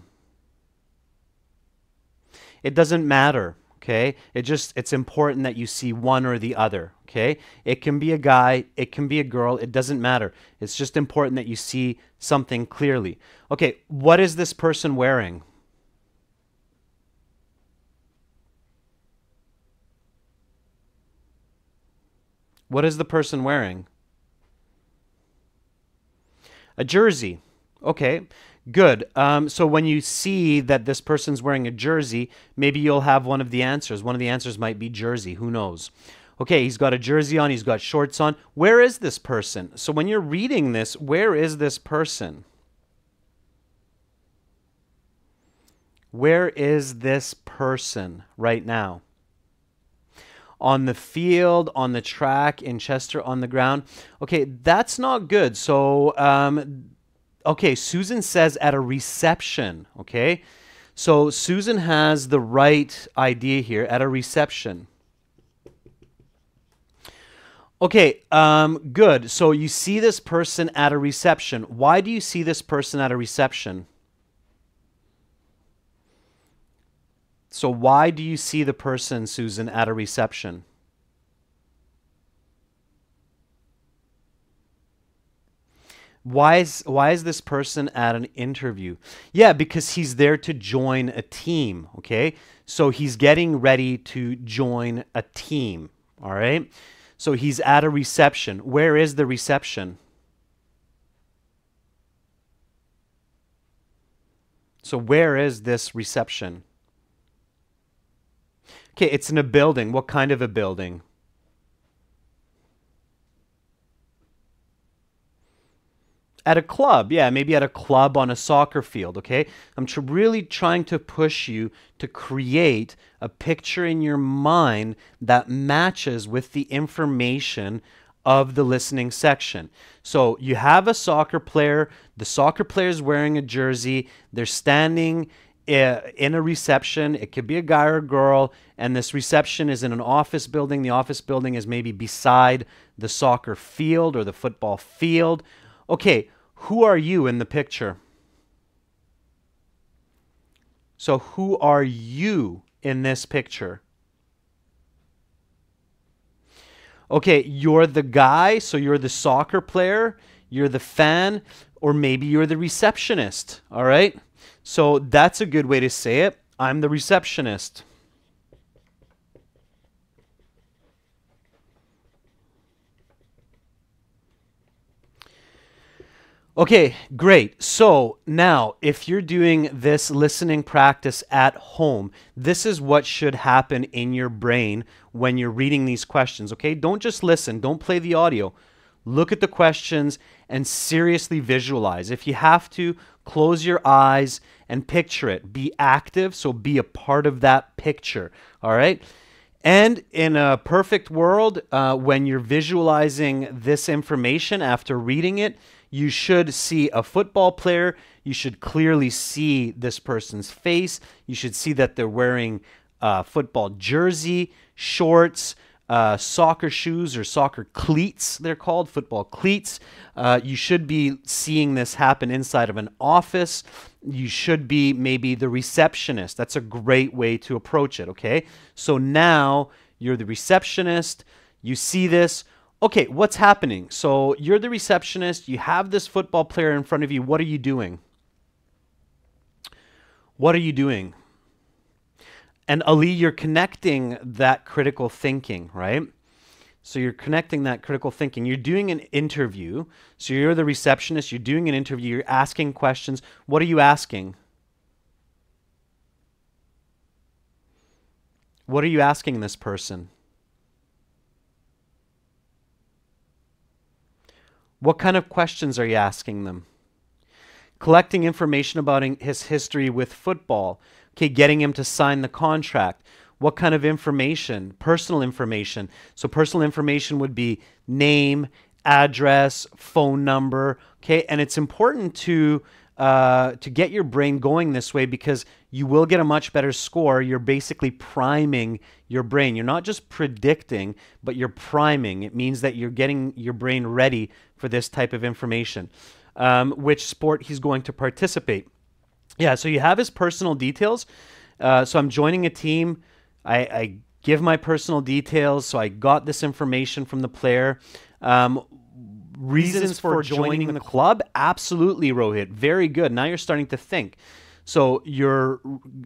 It doesn't matter, okay? It's important that you see one or the other, okay? It can be a guy, it can be a girl, it doesn't matter. It's just important that you see something clearly. Okay, what is this person wearing? What is the person wearing? A jersey. Okay, good. So when you see that this person's wearing a jersey, maybe you'll have one of the answers. One of the answers might be jersey. Who knows? Okay, he's got a jersey on. He's got shorts on. Where is this person? So when you're reading this, where is this person? Where is this person right now? On the field, on the track, in Chester, on the ground. Okay, that's not good. So, okay, Susan says at a reception, okay? So Susan has the right idea here, at a reception. Okay, good. So you see this person at a reception. Why do you see this person at a reception? So why do you see the person, Susan, at a reception? Why is this person at an interview? Yeah, because he's there to join a team, okay? So he's getting ready to join a team, all right? So he's at a reception. Where is the reception? So where is this reception? Okay, it's in a building. What kind of a building? At a club, yeah, maybe at a club on a soccer field, okay? I'm really trying to push you to create a picture in your mind that matches with the information of the listening section. So you have a soccer player, the soccer player is wearing a jersey, they're standing in a reception. It could be a guy or a girl, and this reception is in an office building. The office building is maybe beside the soccer field or the football field. Okay, who are you in the picture? So who are you in this picture? Okay, you're the guy, so you're the soccer player, you're the fan, or maybe you're the receptionist, all right? So that's a good way to say it. I'm the receptionist. Okay, great. So now, if you're doing this listening practice at home, this is what should happen in your brain when you're reading these questions, okay? Don't just listen, don't play the audio. Look at the questions and seriously visualize. If you have to, close your eyes and picture it. Be active, so be a part of that picture, all right? And in a perfect world, when you're visualizing this information after reading it, you should see a football player. You should clearly see this person's face. You should see that they're wearing a football jersey, shorts, soccer shoes or soccer cleats, they're called, football cleats. You should be seeing this happen inside of an office. You should be maybe the receptionist. That's a great way to approach it, okay? So now you're the receptionist. You see this. Okay, what's happening? So you're the receptionist. You have this football player in front of you. What are you doing? What are you doing? And Ali, you're connecting that critical thinking, right? So you're connecting that critical thinking. You're doing an interview. So you're the receptionist. You're doing an interview. You're asking questions. What are you asking? What are you asking this person? What kind of questions are you asking them? Collecting information about his history with football. Okay, getting him to sign the contract. What kind of information? Personal information. So personal information would be name, address, phone number. Okay, and it's important to get your brain going this way because you will get a much better score. You're basically priming your brain. You're not just predicting, but you're priming. It means that you're getting your brain ready for this type of information. Which sport he's going to participate. Yeah, so you have his personal details. So I'm joining a team. I give my personal details. So I got this information from the player. Reasons for joining the club? Absolutely, Rohit. Very good. Now you're starting to think. So your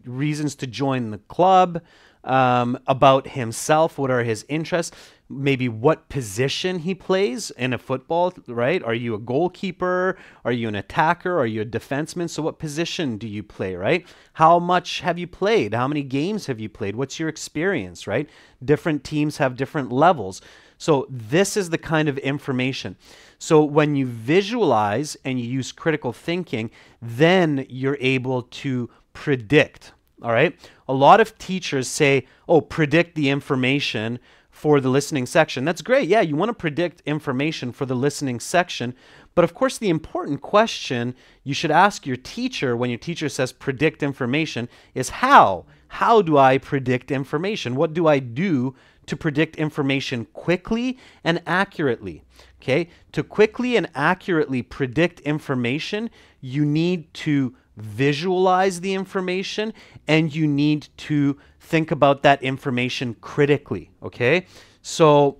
reasons to join the club, about himself, what are his interests, maybe what position he plays in a football, right? Are you a goalkeeper? Are you an attacker? Are you a defenseman? So what position do you play, right? How much have you played? How many games have you played? What's your experience, right? Different teams have different levels. So this is the kind of information. So when you visualize and you use critical thinking, then you're able to predict. All right. A lot of teachers say, oh, predict the information for the listening section. That's great. Yeah, you want to predict information for the listening section. But of course, the important question you should ask your teacher when your teacher says predict information is how? How do I predict information? What do I do to predict information quickly and accurately? Okay. To quickly and accurately predict information, you need to visualize the information and you need to think about that information critically, okay? So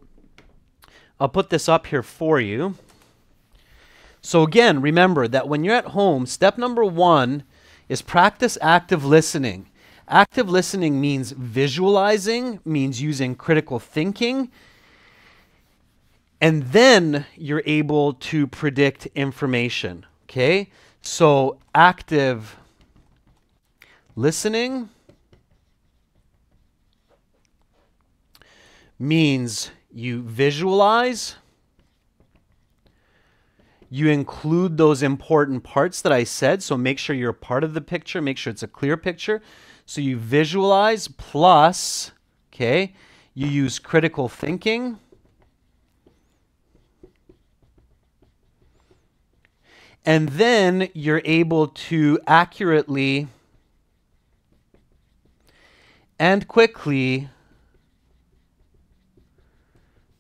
I'll put this up here for you. So again, remember that when you're at home, step number 1 is practice active listening. Active listening means visualizing, means using critical thinking, and then you're able to predict information, okay? So active listening means you visualize, you include those important parts that I said, so make sure you're a part of the picture, make sure it's a clear picture. So you visualize plus, okay, you use critical thinking, and then you're able to accurately and quickly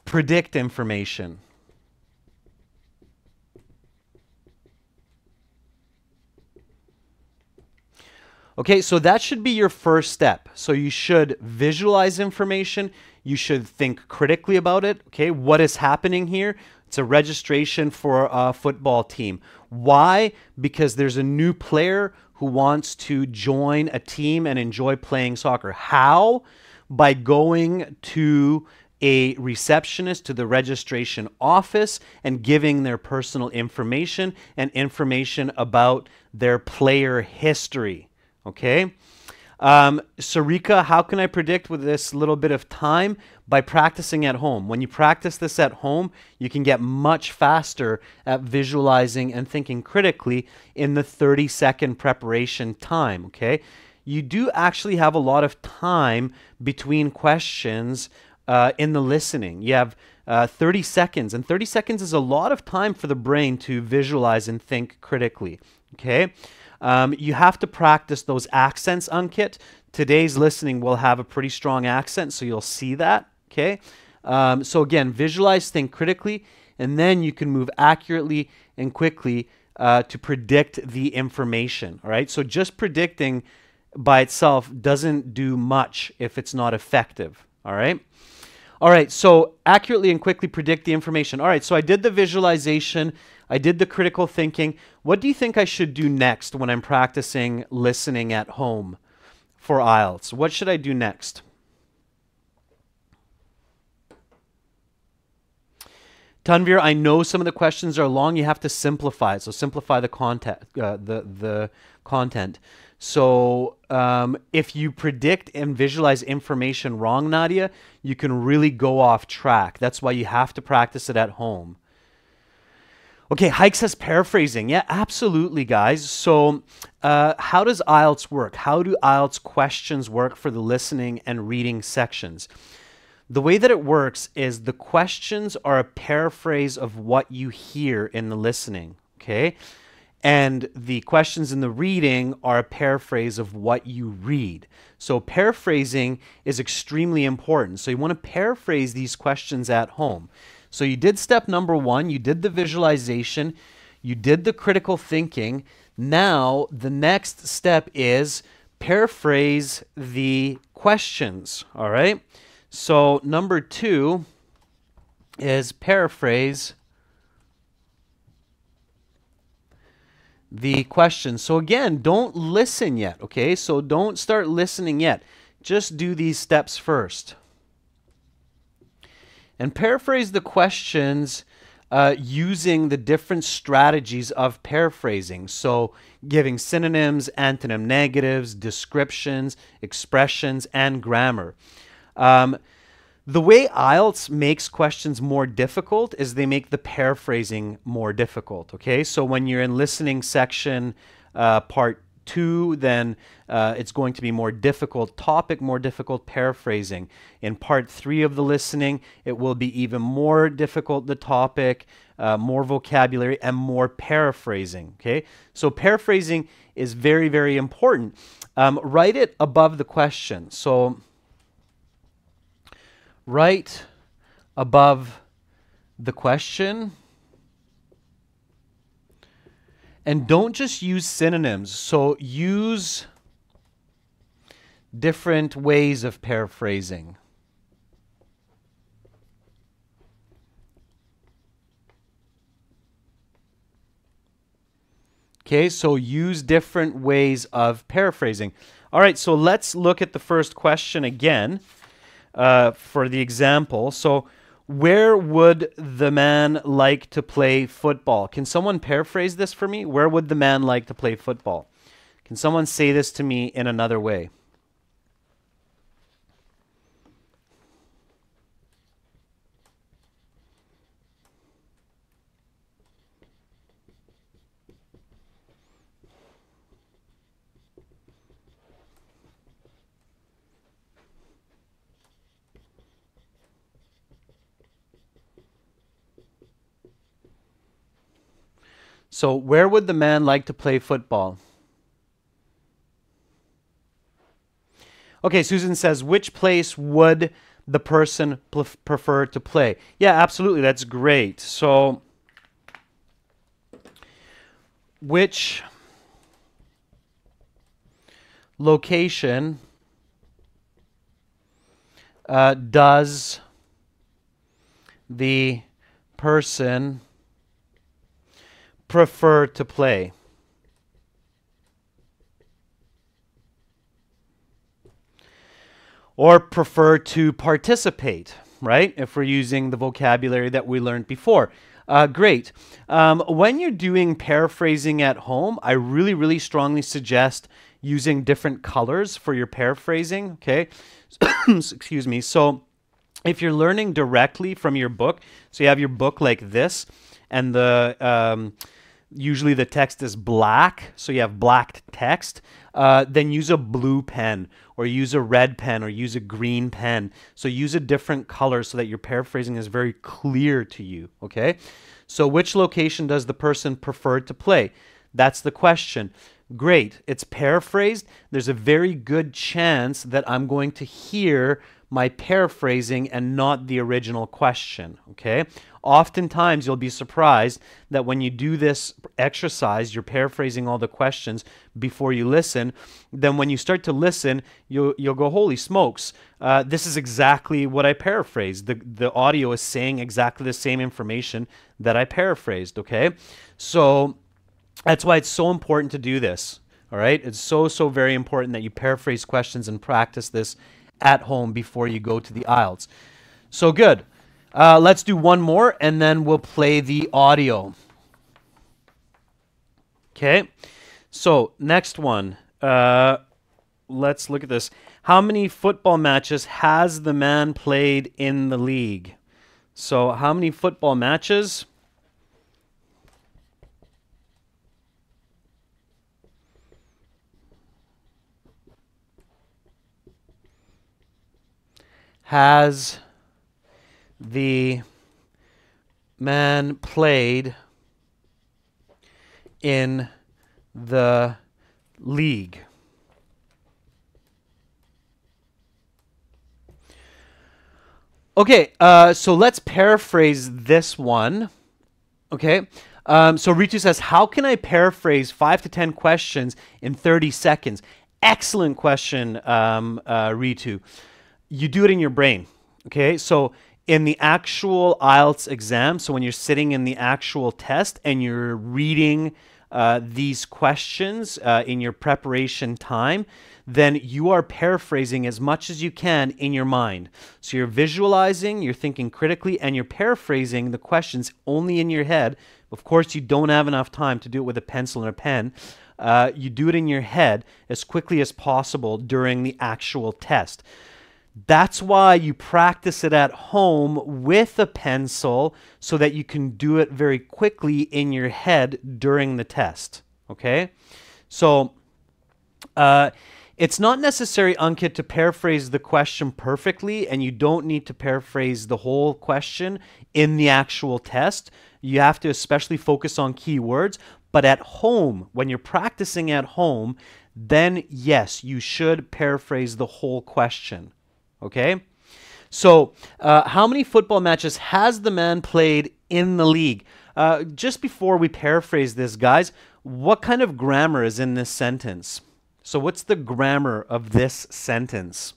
predict information. Okay, so that should be your first step. So you should visualize information. You should think critically about it. Okay, what is happening here? It's a registration for a football team. Why? Because there's a new player who wants to join a team and enjoy playing soccer. How? By going to a receptionist to the registration office and giving their personal information and information about their player history. Okay? Sarika, how can I predict with this little bit of time? By practicing at home. When you practice this at home, you can get much faster at visualizing and thinking critically in the 30-second preparation time, okay? You do actually have a lot of time between questions in the listening. You have 30 seconds, and 30 seconds is a lot of time for the brain to visualize and think critically, okay? You have to practice those accents, Ankit. Today's listening will have a pretty strong accent, so you'll see that, okay? So again, visualize, think critically, and then you can move accurately and quickly to predict the information, all right? So just predicting by itself doesn't do much if it's not effective, all right? All right, so accurately and quickly predict the information. All right, so I did the visualization. I did the critical thinking. What do you think I should do next when I'm practicing listening at home for IELTS? What should I do next? Tanvir, I know some of the questions are long. You have to simplify it. So simplify the content. So if you predict and visualize information wrong, Nadia, you can really go off track. That's why you have to practice it at home. Okay, Hike says paraphrasing. Yeah, absolutely, guys. So how does IELTS work? How do IELTS questions work for the listening and reading sections? The way that it works is the questions are a paraphrase of what you hear in the listening, okay? And the questions in the reading are a paraphrase of what you read. So paraphrasing is extremely important. So you want to paraphrase these questions at home. So you did step number 1, you did the visualization, you did the critical thinking. Now the next step is paraphrase the questions, all right? So number 2 is paraphrase the question. So again, don't listen yet, okay? So don't start listening yet. Just do these steps first. And paraphrase the questions using the different strategies of paraphrasing. So giving synonyms, antonym negatives, descriptions, expressions, and grammar. The way IELTS makes questions more difficult is they make the paraphrasing more difficult, okay? So when you're in listening section part 2, then it's going to be more difficult topic, more difficult paraphrasing. In part 3 of the listening, it will be even more difficult, the topic, more vocabulary, and more paraphrasing, okay? So paraphrasing is very, very important. Write it above the question. So right above the question. And don't just use synonyms. So use different ways of paraphrasing. Okay, so use different ways of paraphrasing. All right, so let's look at the first question again. For the example, so where would the man like to play football? Can someone paraphrase this for me? Where would the man like to play football? Can someone say this to me in another way? So where would the man like to play football? Okay, Susan says, which place would the person prefer to play? Yeah, absolutely. That's great. So which location does the person prefer to play? Or prefer to participate? right? If we're using the vocabulary that we learned before. Great. When you're doing paraphrasing at home, I really, really strongly suggest using different colors for your paraphrasing, okay? Excuse me. So if you're learning directly from your book, so you have your book like this, and usually the text is black, so you have black text, then use a blue pen, or use a red pen, or use a green pen. So use a different color so that your paraphrasing is very clear to you, okay? So which location does the person prefer to play? That's the question. Great, it's paraphrased. There's a very good chance that I'm going to hear my paraphrasing and not the original question, okay? Oftentimes, you'll be surprised that when you do this exercise, you're paraphrasing all the questions before you listen. Then when you start to listen, you'll go, holy smokes, this is exactly what I paraphrased. The audio is saying exactly the same information that I paraphrased, okay? So that's why it's so important to do this, all right? It's so, so very important that you paraphrase questions and practice this at home before you go to the IELTS. So good. Let's do one more, and then we'll play the audio. Okay. So next one. Let's look at this. How many football matches has the man played in the league? So how many football matches has the man played in the league? Okay, so let's paraphrase this one. Okay, so Ritu says, how can I paraphrase 5 to 10 questions in 30 seconds? Excellent question, Ritu. You do it in your brain, okay? So in the actual IELTS exam, so when you're sitting in the actual test and you're reading these questions in your preparation time, then you are paraphrasing as much as you can in your mind. So you're visualizing, you're thinking critically, and you're paraphrasing the questions only in your head. Of course, you don't have enough time to do it with a pencil and a pen. You do it in your head as quickly as possible during the actual test. That's why you practice it at home with a pencil so that you can do it very quickly in your head during the test, okay? So it's not necessary, Ankit, to paraphrase the question perfectly, and you don't need to paraphrase the whole question in the actual test. You have to especially focus on keywords, but at home, when you're practicing at home, then yes, you should paraphrase the whole question. Okay, so how many football matches has the man played in the league? Just before we paraphrase this, guys, what kind of grammar is in this sentence? So what's the grammar of this sentence?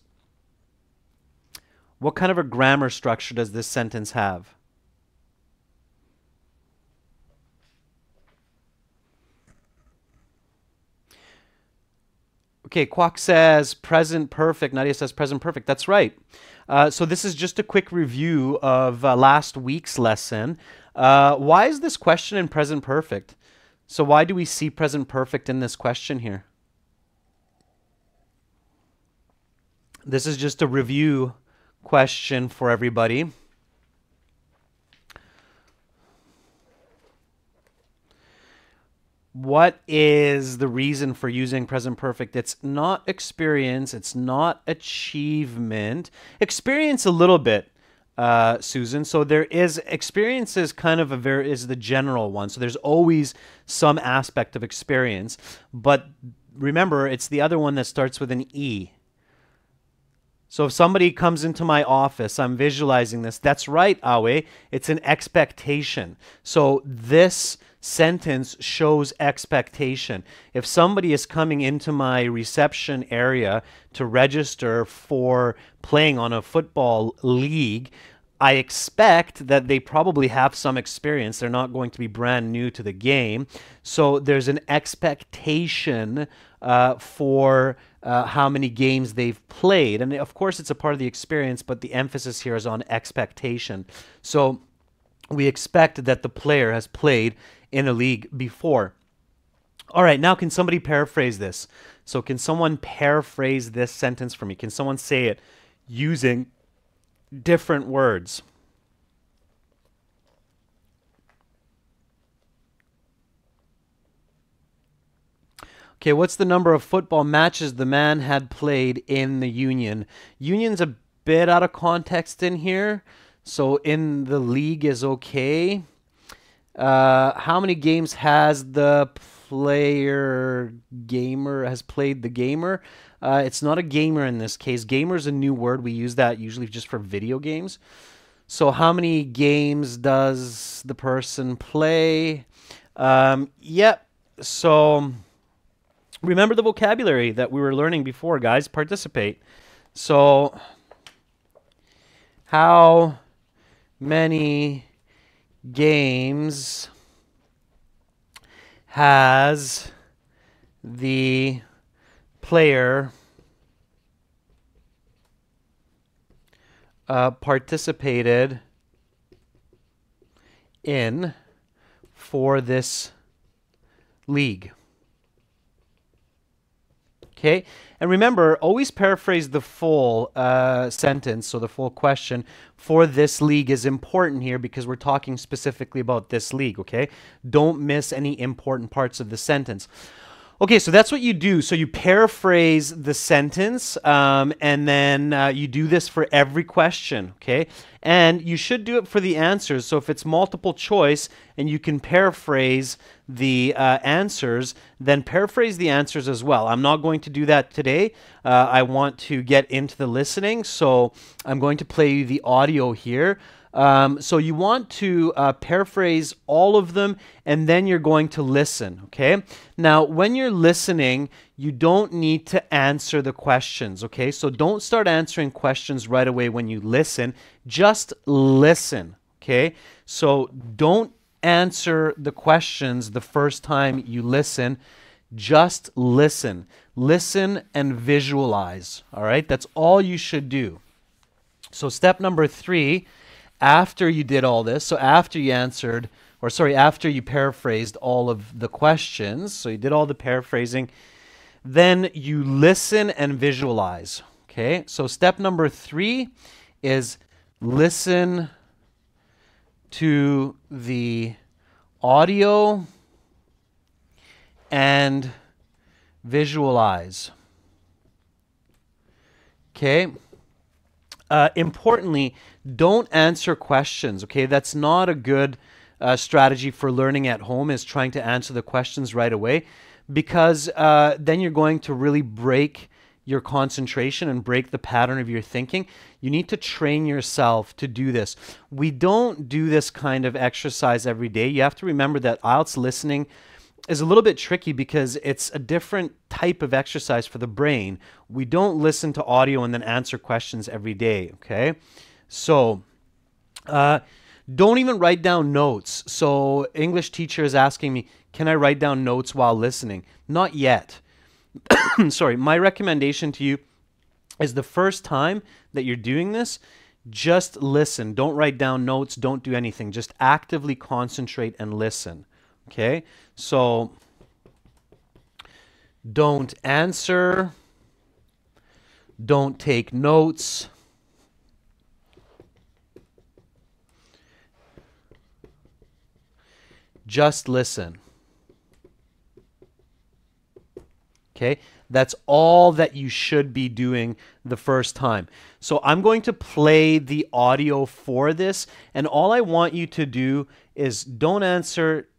What kind of a grammar structure does this sentence have? Okay, Kwok says present perfect. Nadia says present perfect. That's right. So this is just a quick review of last week's lesson. Why is this question in present perfect? So why do we see present perfect in this question here? This is just a review question for everybody. What is the reason for using present perfect? It's not experience. It's not achievement. Experience a little bit, Susan. So there is experience is kind of is the general one. So there's always some aspect of experience. But remember, it's the other one that starts with an E. So if somebody comes into my office, I'm visualizing this. That's right, Awe. It's an expectation. So this sentence shows expectation. If somebody is coming into my reception area to register for playing on a football league, I expect that they probably have some experience. They're not going to be brand new to the game. So there's an expectation for how many games they've played. And of course, it's a part of the experience, but the emphasis here is on expectation. So we expect that the player has played in a league before. All right, now can somebody paraphrase this? So can someone paraphrase this sentence for me? Can someone say it using different words? Okay, what's the number of football matches the man had played in the Union? Union's a bit out of context in here, so in the league is okay. How many games has the gamer has played the gamer? It's not a gamer in this case. Gamer is a new word. We use that usually just for video games. So how many games does the person play? Yep. So remember the vocabulary that we were learning before, guys. Participate. So how many games has the player participated in for this league? Okay, and remember, always paraphrase the full sentence, so the full question for this league is important here because we're talking specifically about this league, okay? Don't miss any important parts of the sentence. Okay, so that's what you do. So you paraphrase the sentence, and then you do this for every question, okay? And you should do it for the answers. So if it's multiple choice and you can paraphrase the answers, then paraphrase the answers as well. I'm not going to do that today. I want to get into the listening, so I'm going to play you the audio here. So you want to paraphrase all of them, and then you're going to listen, okay? Now, when you're listening, you don't need to answer the questions, okay? So don't start answering questions right away when you listen. Just listen, okay? So don't answer the questions the first time you listen. Just listen. Listen and visualize, all right? That's all you should do. So step number 3, after you did all this, so after you answered, or sorry, after you paraphrased all of the questions, so you did all the paraphrasing, then you listen and visualize, okay? So step number 3 is listen to the audio and visualize, okay? Importantly, don't answer questions, okay? That's not a good strategy for learning at home, is trying to answer the questions right away, because then you're going to really break your concentration and break the pattern of your thinking. You need to train yourself to do this. We don't do this kind of exercise every day. You have to remember that IELTS listening is a little bit tricky because it's a different type of exercise for the brain. We don't listen to audio and then answer questions every day, okay? So don't even write down notes. So English teacher is asking me, can I write down notes while listening? Not yet. Sorry, my recommendation to you is the first time that you're doing this, just listen. Don't write down notes. Don't do anything. Just actively concentrate and listen. Okay? So don't answer. Don't take notes. Just listen. Okay, that's all that you should be doing the first time. So I'm going to play the audio for this, and all I want you to do is don't answer,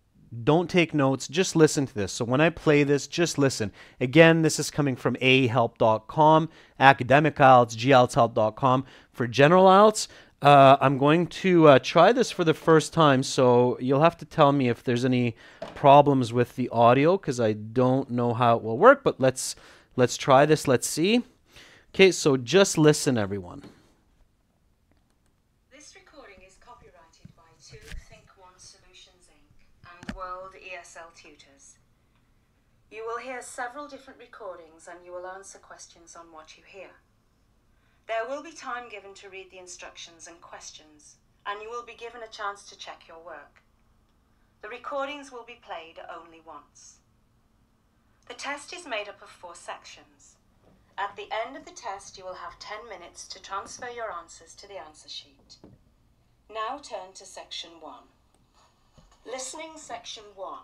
don't take notes, just listen to this. So when I play this, just listen. Again, this is coming from ahelp.com, academic IELTS, gltshelp.com. For general IELTS, I'm going to try this for the first time, so you'll have to tell me if there's any problems with the audio, because I don't know how it will work, but let's try this. Let's see. Okay, so just listen, everyone. This recording is copyrighted by 2 Think One Solutions Inc. and World ESL Tutors. You will hear several different recordings and you will answer questions on what you hear. There will be time given to read the instructions and questions, and you will be given a chance to check your work. The recordings will be played only once. The test is made up of 4 sections. At the end of the test, you will have 10 minutes to transfer your answers to the answer sheet. Now turn to Section 1. Listening Section 1.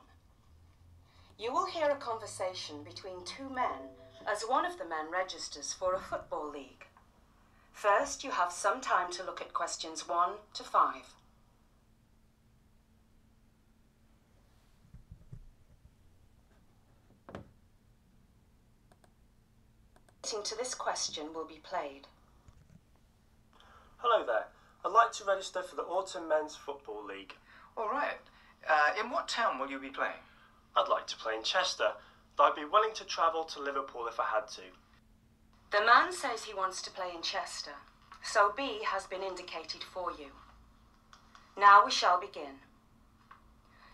You will hear a conversation between 2 men as one of the men registers for a football league. First, you have some time to look at questions 1 to 5. To this question will be played. Hello there. I'd like to register for the Autumn Men's Football League. All right. In what town will you be playing? I'd like to play in Chester, but I'd be willing to travel to Liverpool if I had to. The man says he wants to play in Chester, so B has been indicated for you. Now we shall begin.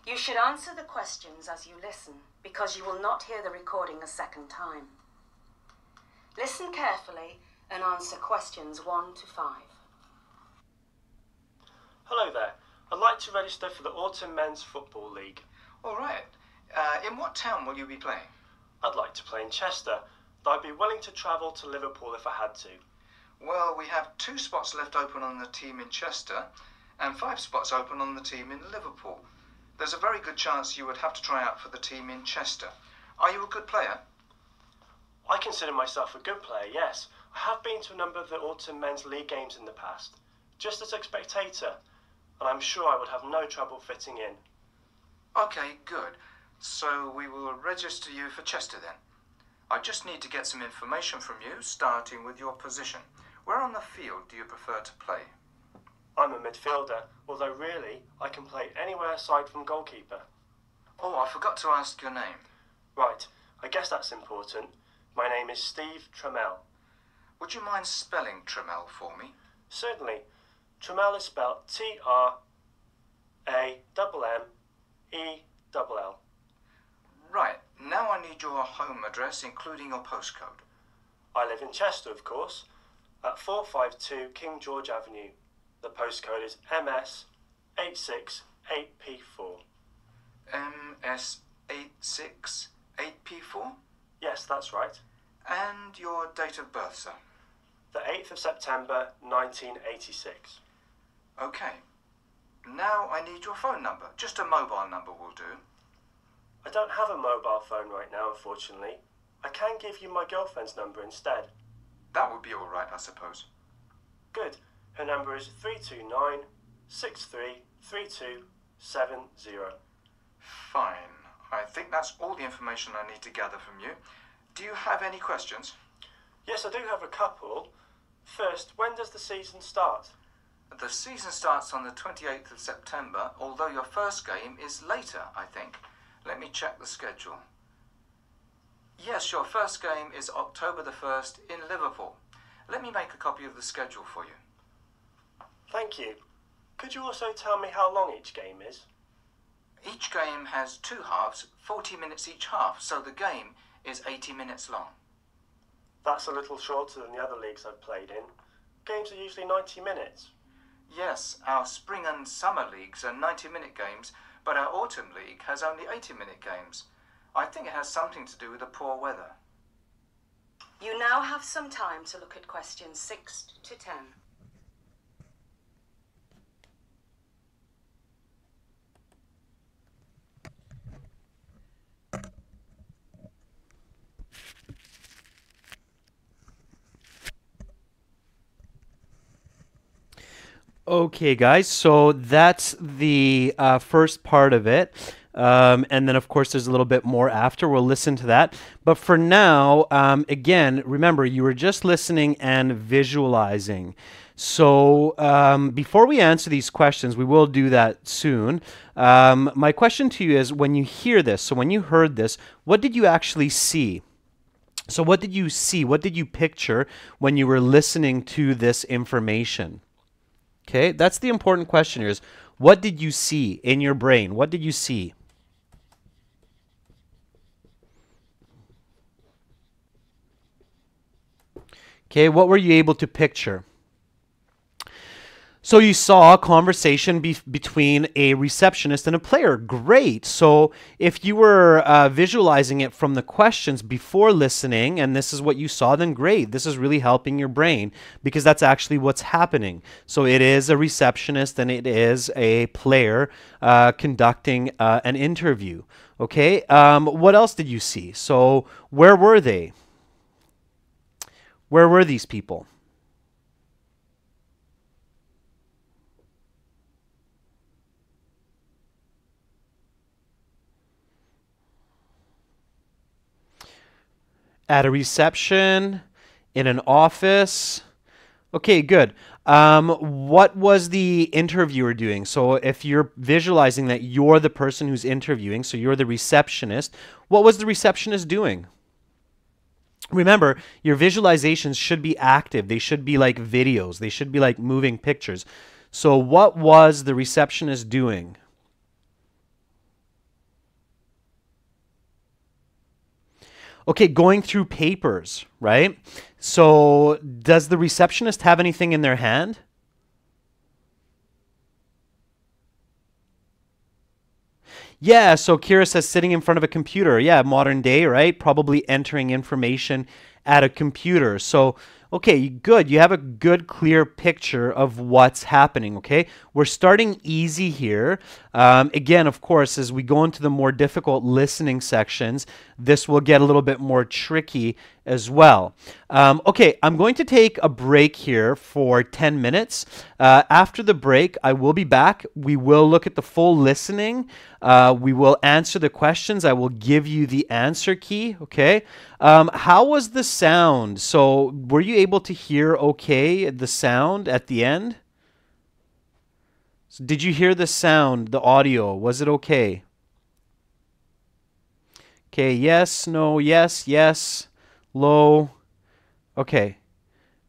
You should answer the questions as you listen, because you will not hear the recording a second time. Listen carefully and answer questions 1 to 5. Hello there. I'd like to register for the Autumn Men's Football League. All right. In what town will you be playing? I'd like to play in Chester, but I'd be willing to travel to Liverpool if I had to. Well, we have 2 spots left open on the team in Chester and 5 spots open on the team in Liverpool. There's a very good chance you would have to try out for the team in Chester. Are you a good player? I consider myself a good player, yes. I have been to a number of the Autumn Men's League games in the past, just as a spectator, and I'm sure I would have no trouble fitting in. Okay, good. So we will register you for Chester then. I just need to get some information from you, starting with your position. Where on the field do you prefer to play? I'm a midfielder, although really I can play anywhere aside from goalkeeper. Oh, I forgot to ask your name. Right, I guess that's important. My name is Steve Trammell. Would you mind spelling Trammell for me? Certainly. Trammell is spelled T-R-A-M-M-E-L-L. Right, now I need your home address, including your postcode. I live in Chester, of course, at 452 King George Avenue. The postcode is MS868P4. MS868P4? Yes, that's right. And your date of birth, sir? The 8th of September, 1986. Okay. Now I need your phone number. Just a mobile number will do. I don't have a mobile phone right now, unfortunately. I can give you my girlfriend's number instead. That would be all right, I suppose. Good. Her number is 329-633270. Fine. I think that's all the information I need to gather from you. Do you have any questions? Yes, I do have a couple. First, when does the season start? The season starts on the 28th of September, although your first game is later, I think. Let me check the schedule. Yes, your first game is October the 1st in Liverpool. Let me make a copy of the schedule for you. Thank you. Could you also tell me how long each game is? Each game has 2 halves, 40 minutes each half, so the game is 80 minutes long. That's a little shorter than the other leagues I've played in. Games are usually 90 minutes. Yes, our spring and summer leagues are 90-minute games, but our autumn league has only 80-minute games. I think it has something to do with the poor weather. You now have some time to look at questions 6 to 10. Okay, guys, so that's the first part of it. And then, of course, there's a little bit more after. We'll listen to that. But for now, again, remember, you were just listening and visualizing. So before we answer these questions, we will do that soon. My question to you is, when you hear this, so when you heard this, what did you actually see? So what did you see? What did you picture when you were listening to this information? Okay, that's the important question here is, what did you see in your brain? What did you see? Okay, what were you able to picture? So you saw a conversation between a receptionist and a player. Great. So if you were visualizing it from the questions before listening, and this is what you saw, then great. This is really helping your brain because that's actually what's happening. So it is a receptionist and it is a player conducting an interview. Okay. What else did you see? So where were they? Where were these people? At a reception, in an office. Okay, good. What was the interviewer doing? So if you're visualizing that you're the person who's interviewing, so you're the receptionist, what was the receptionist doing? Remember, your visualizations should be active. They should be like videos. They should be like moving pictures. So what was the receptionist doing? Okay, going through papers, right? So does the receptionist have anything in their hand? Yeah, so Kira says sitting in front of a computer. Yeah, modern day, right? Probably entering information at a computer. So, okay, good. You have a good, clear picture of what's happening, okay? We're starting easy here. Again, of course, as we go into the more difficult listening sections, this will get a little bit more tricky as well. Okay, I'm going to take a break here for 10 minutes. After the break, I will be back. We will look at the full listening. We will answer the questions. I will give you the answer key, okay? How was the sound? So were you able to hear okay the sound at the end? So did you hear the sound, the audio? Was it okay? Okay, yes, no, yes, yes, low. Okay.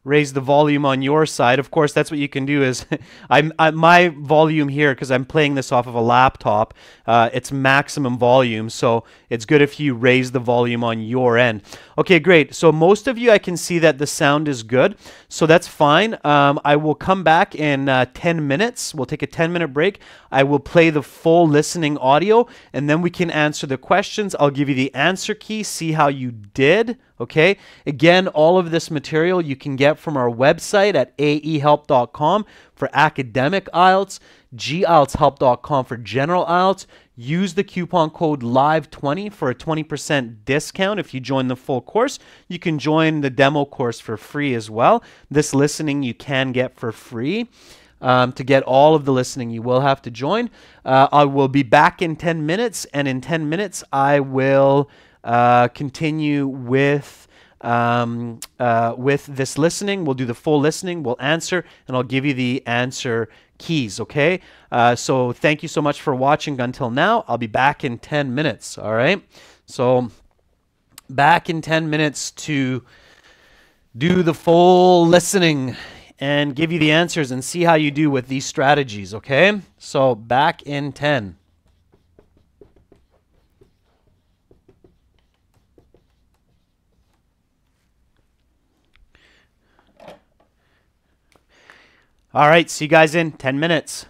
Raise the volume on your side. Of course, that's what you can do is my volume here, because I'm playing this off of a laptop, it's maximum volume, so it's good if you raise the volume on your end. Okay, great. So most of you, I can see that the sound is good, so that's fine. I will come back in 10 minutes. We'll take a 10-minute break. I will play the full listening audio, and then we can answer the questions. I'll give you the answer key, see how you did. Okay, again, all of this material you can get from our website at aehelp.com for academic IELTS, gieltshelp.com for general IELTS. Use the coupon code LIVE20 for a 20% discount if you join the full course. You can join the demo course for free as well. This listening you can get for free. To get all of the listening, you will have to join. I will be back in 10 minutes, and in 10 minutes, I will continue with this listening. We'll do the full listening. We'll answer, and I'll give you the answer keys, okay? So thank you so much for watching until now. I'll be back in 10 minutes, all right? So back in 10 minutes to do the full listening and give you the answers and see how you do with these strategies, okay? So back in 10. All right, see you guys in 10 minutes.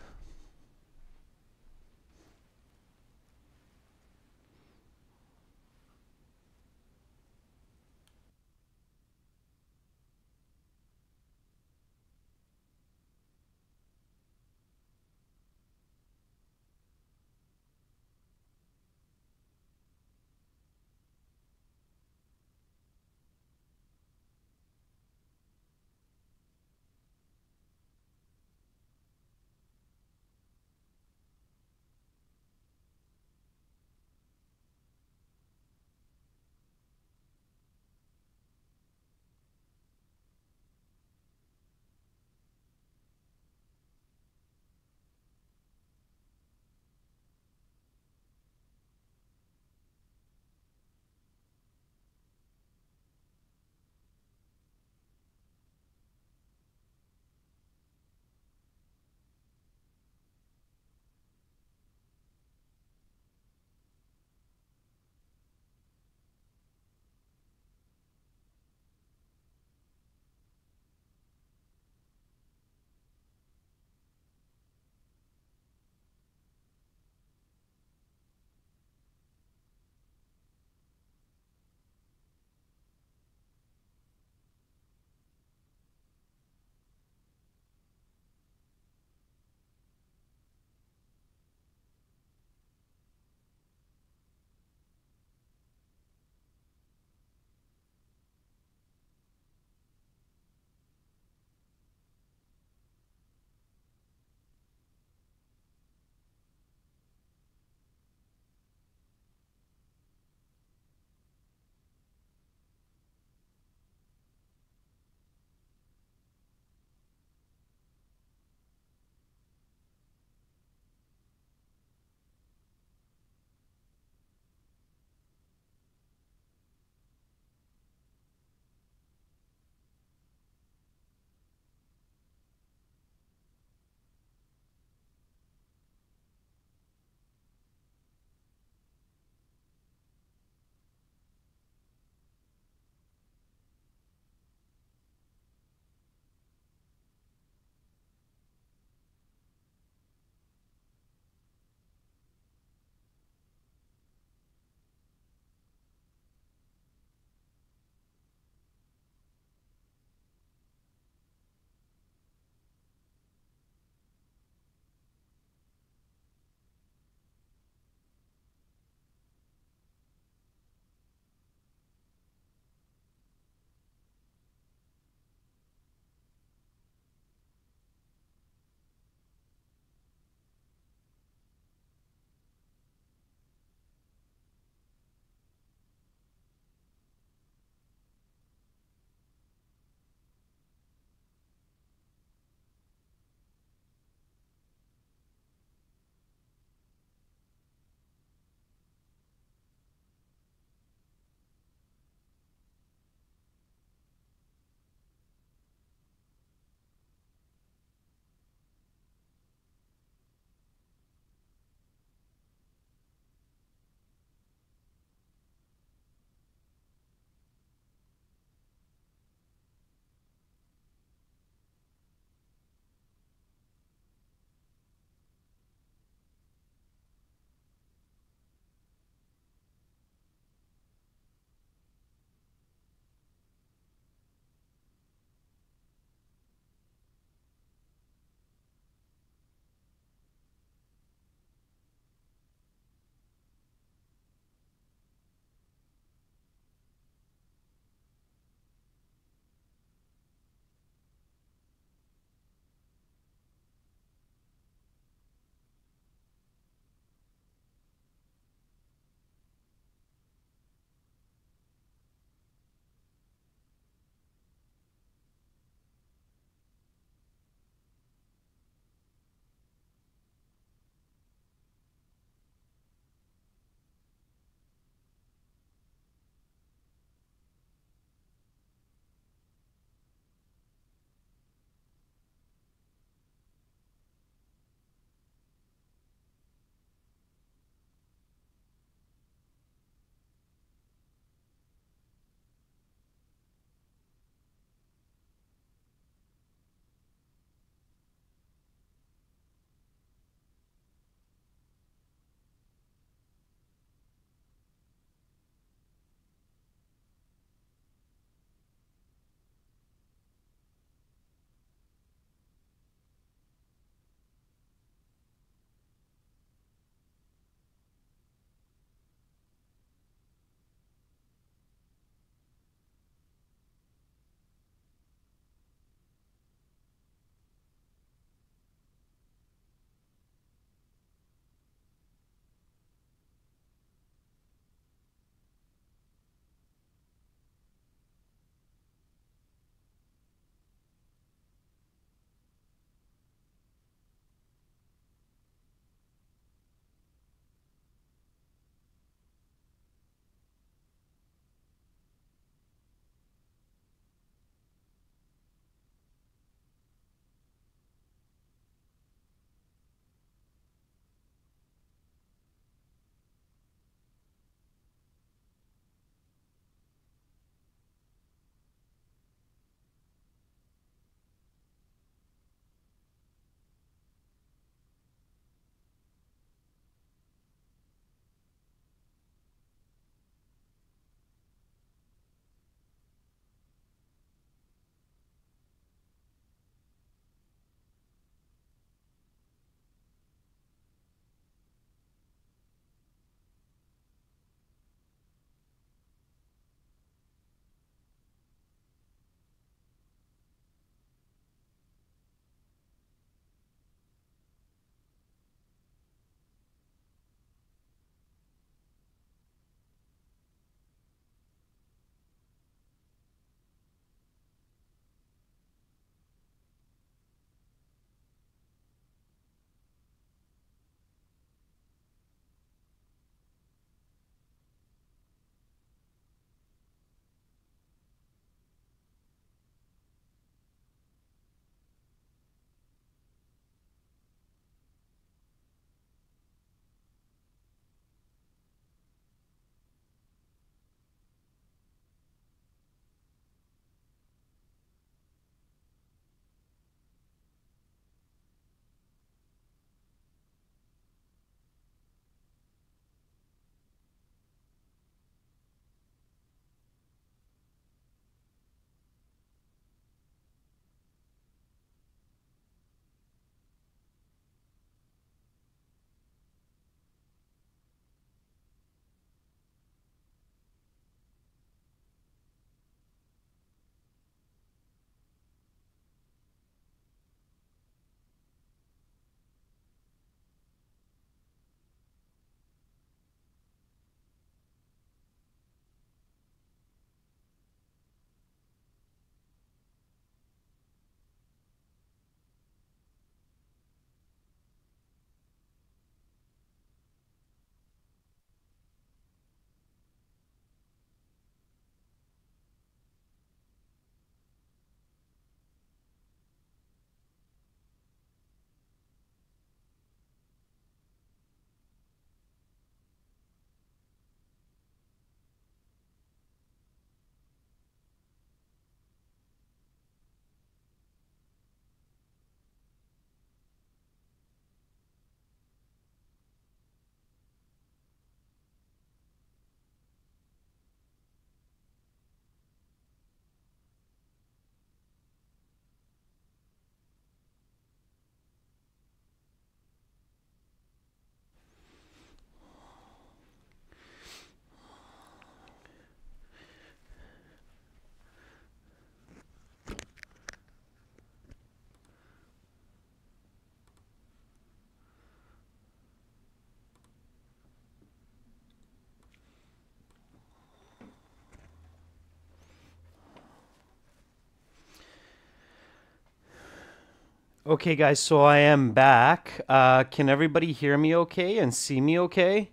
Okay, guys, so I am back. Can everybody hear me okay and see me okay?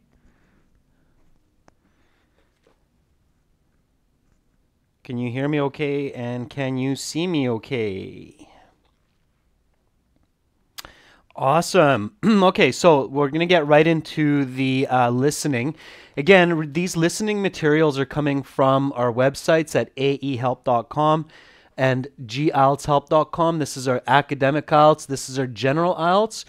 Can you hear me okay and can you see me okay? Awesome. Okay, so we're going to get right into the listening. Again, these listening materials are coming from our websites at aehelp.com and gieltshelp.com. This is our academic IELTS. This is our general IELTS.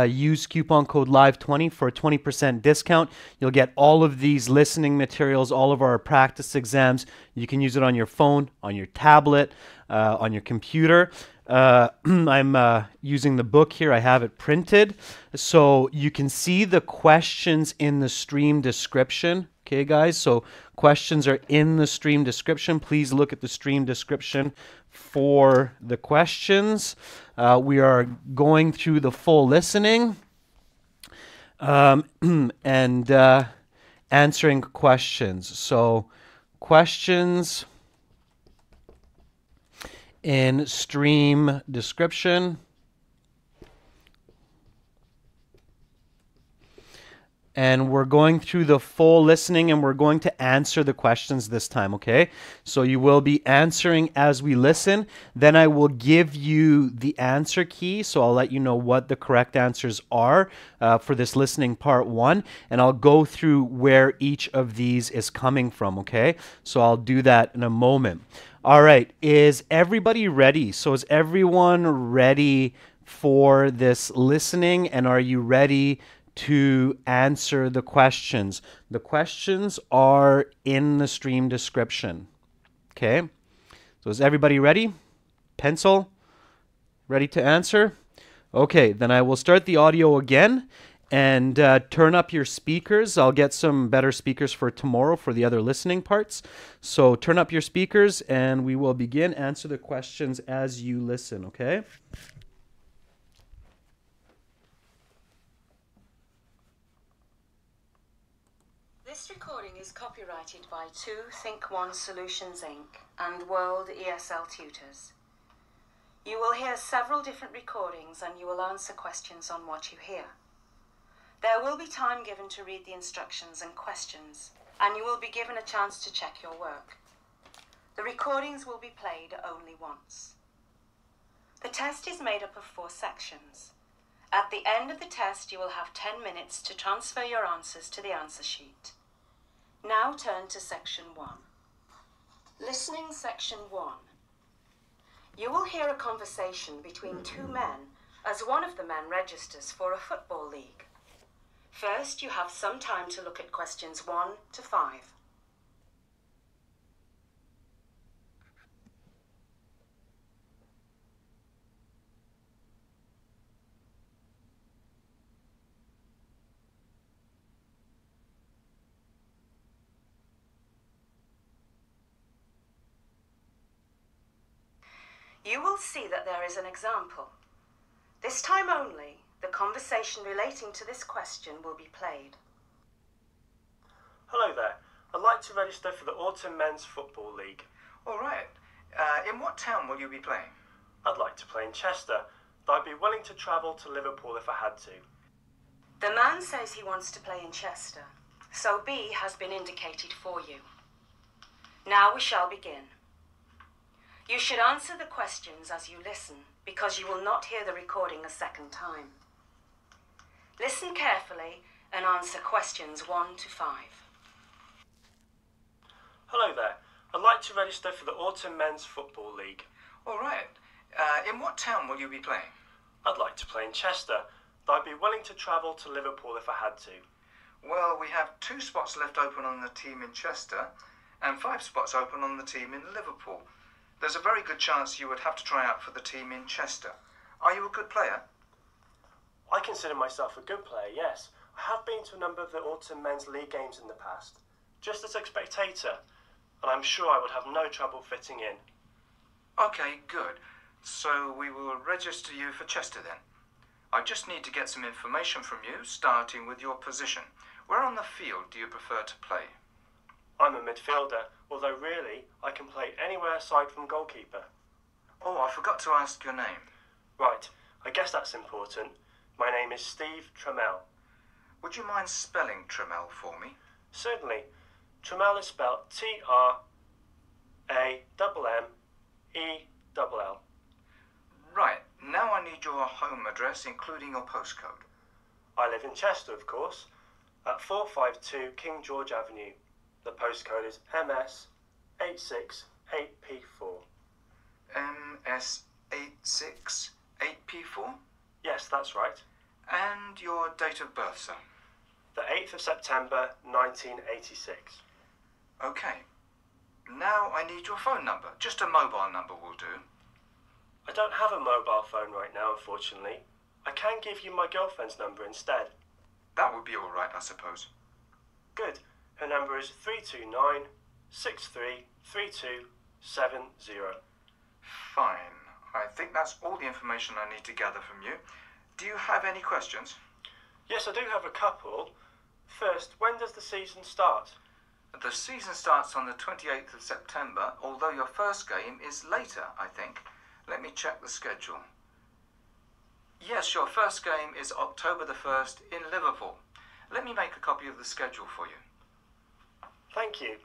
Use coupon code LIVE20 for a 20% discount. You'll get all of these listening materials, all of our practice exams. You can use it on your phone, on your tablet, on your computer. I'm using the book here. I have it printed. So you can see the questions in the stream description. Okay, guys, so questions are in the stream description. Please look at the stream description for the questions. We are going through the full listening and answering questions. So questions in stream description. And we're going through the full listening and we're going to answer the questions this time, okay? So you will be answering as we listen. Then I will give you the answer key. So I'll let you know what the correct answers are for this listening part 1. And I'll go through where each of these is coming from, okay? So I'll do that in a moment. All right, is everybody ready? So is everyone ready for this listening? And are you ready to answer the questions? The questions are in the stream description. Okay, so is everybody ready? Pencil? Ready to answer? Okay, then I will start the audio again and turn up your speakers. I'll get some better speakers for tomorrow for the other listening parts. So turn up your speakers and we will begin. Answer the questions as you listen, okay? This recording is copyrighted by 2 Think One Solutions Inc. and World ESL Tutors. You will hear several different recordings and you will answer questions on what you hear. There will be time given to read the instructions and questions, and you will be given a chance to check your work. The recordings will be played only once. The test is made up of 4 sections. At the end of the test, you will have 10 minutes to transfer your answers to the answer sheet. Now turn to Section 1. Listening Section 1. You will hear a conversation between 2 men as one of the men registers for a football league. First, you have some time to look at questions 1 to 5. You will see that there is an example. This time only, the conversation relating to this question will be played. Hello there. I'd like to register for the Autumn Men's Football League. All right. In what town will you be playing? I'd like to play in Chester, but I'd be willing to travel to Liverpool if I had to. The man says he wants to play in Chester, so B has been indicated for you. Now we shall begin. You should answer the questions as you listen, because you will not hear the recording a second time. Listen carefully and answer questions 1 to 5. Hello there. I'd like to register for the Autumn Men's Football League. All right. In what town will you be playing? I'd like to play in Chester, but I'd be willing to travel to Liverpool if I had to. Well, we have 2 spots left open on the team in Chester and 5 spots open on the team in Liverpool. There's a very good chance you would have to try out for the team in Chester. Are you a good player? I consider myself a good player, yes. I have been to a number of the Autumn Men's League games in the past, just as a spectator, and I'm sure I would have no trouble fitting in. Okay, good. So we will register you for Chester then. I just need to get some information from you, starting with your position. Where on the field do you prefer to play? I'm a midfielder, although really I can play anywhere aside from goalkeeper. Oh, I forgot to ask your name. Right, I guess that's important. My name is Steve Trammell. Would you mind spelling Trammell for me? Certainly. Trammell is spelled T-R-A-M-M-E-L-L. Right, now I need your home address, including your postcode. I live in Chester, of course, at 452 King George Avenue. The postcode is MS868P4. MS868P4? Yes, that's right. And your date of birth, sir? The 8th of September, 1986. Okay. Now I need your phone number. Just a mobile number will do. I don't have a mobile phone right now, unfortunately. I can give you my girlfriend's number instead. That would be all right, I suppose. Good. Her number is 329-633270. Fine. I think that's all the information I need to gather from you. Do you have any questions? Yes, I do have a couple. First, when does the season start? The season starts on the 28th of September, although your first game is later, I think. Let me check the schedule. Yes, your first game is October the 1st in Liverpool. Let me make a copy of the schedule for you. Thank you.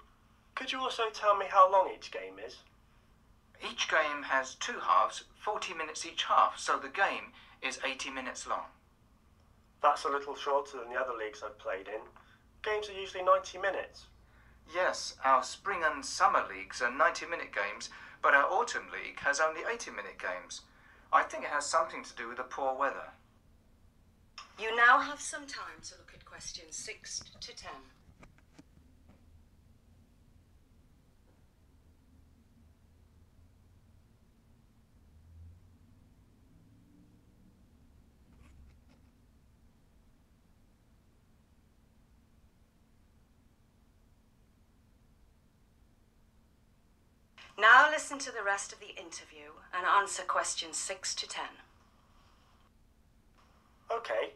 Could you also tell me how long each game is? Each game has 2 halves, 40 minutes each half, so the game is 80 minutes long. That's a little shorter than the other leagues I've played in. Games are usually 90 minutes. Yes, our spring and summer leagues are 90-minute games, but our autumn league has only 80-minute games. I think it has something to do with the poor weather. You now have some time to look at questions 6 to 10. Now listen to the rest of the interview and answer questions 6 to 10. Okay.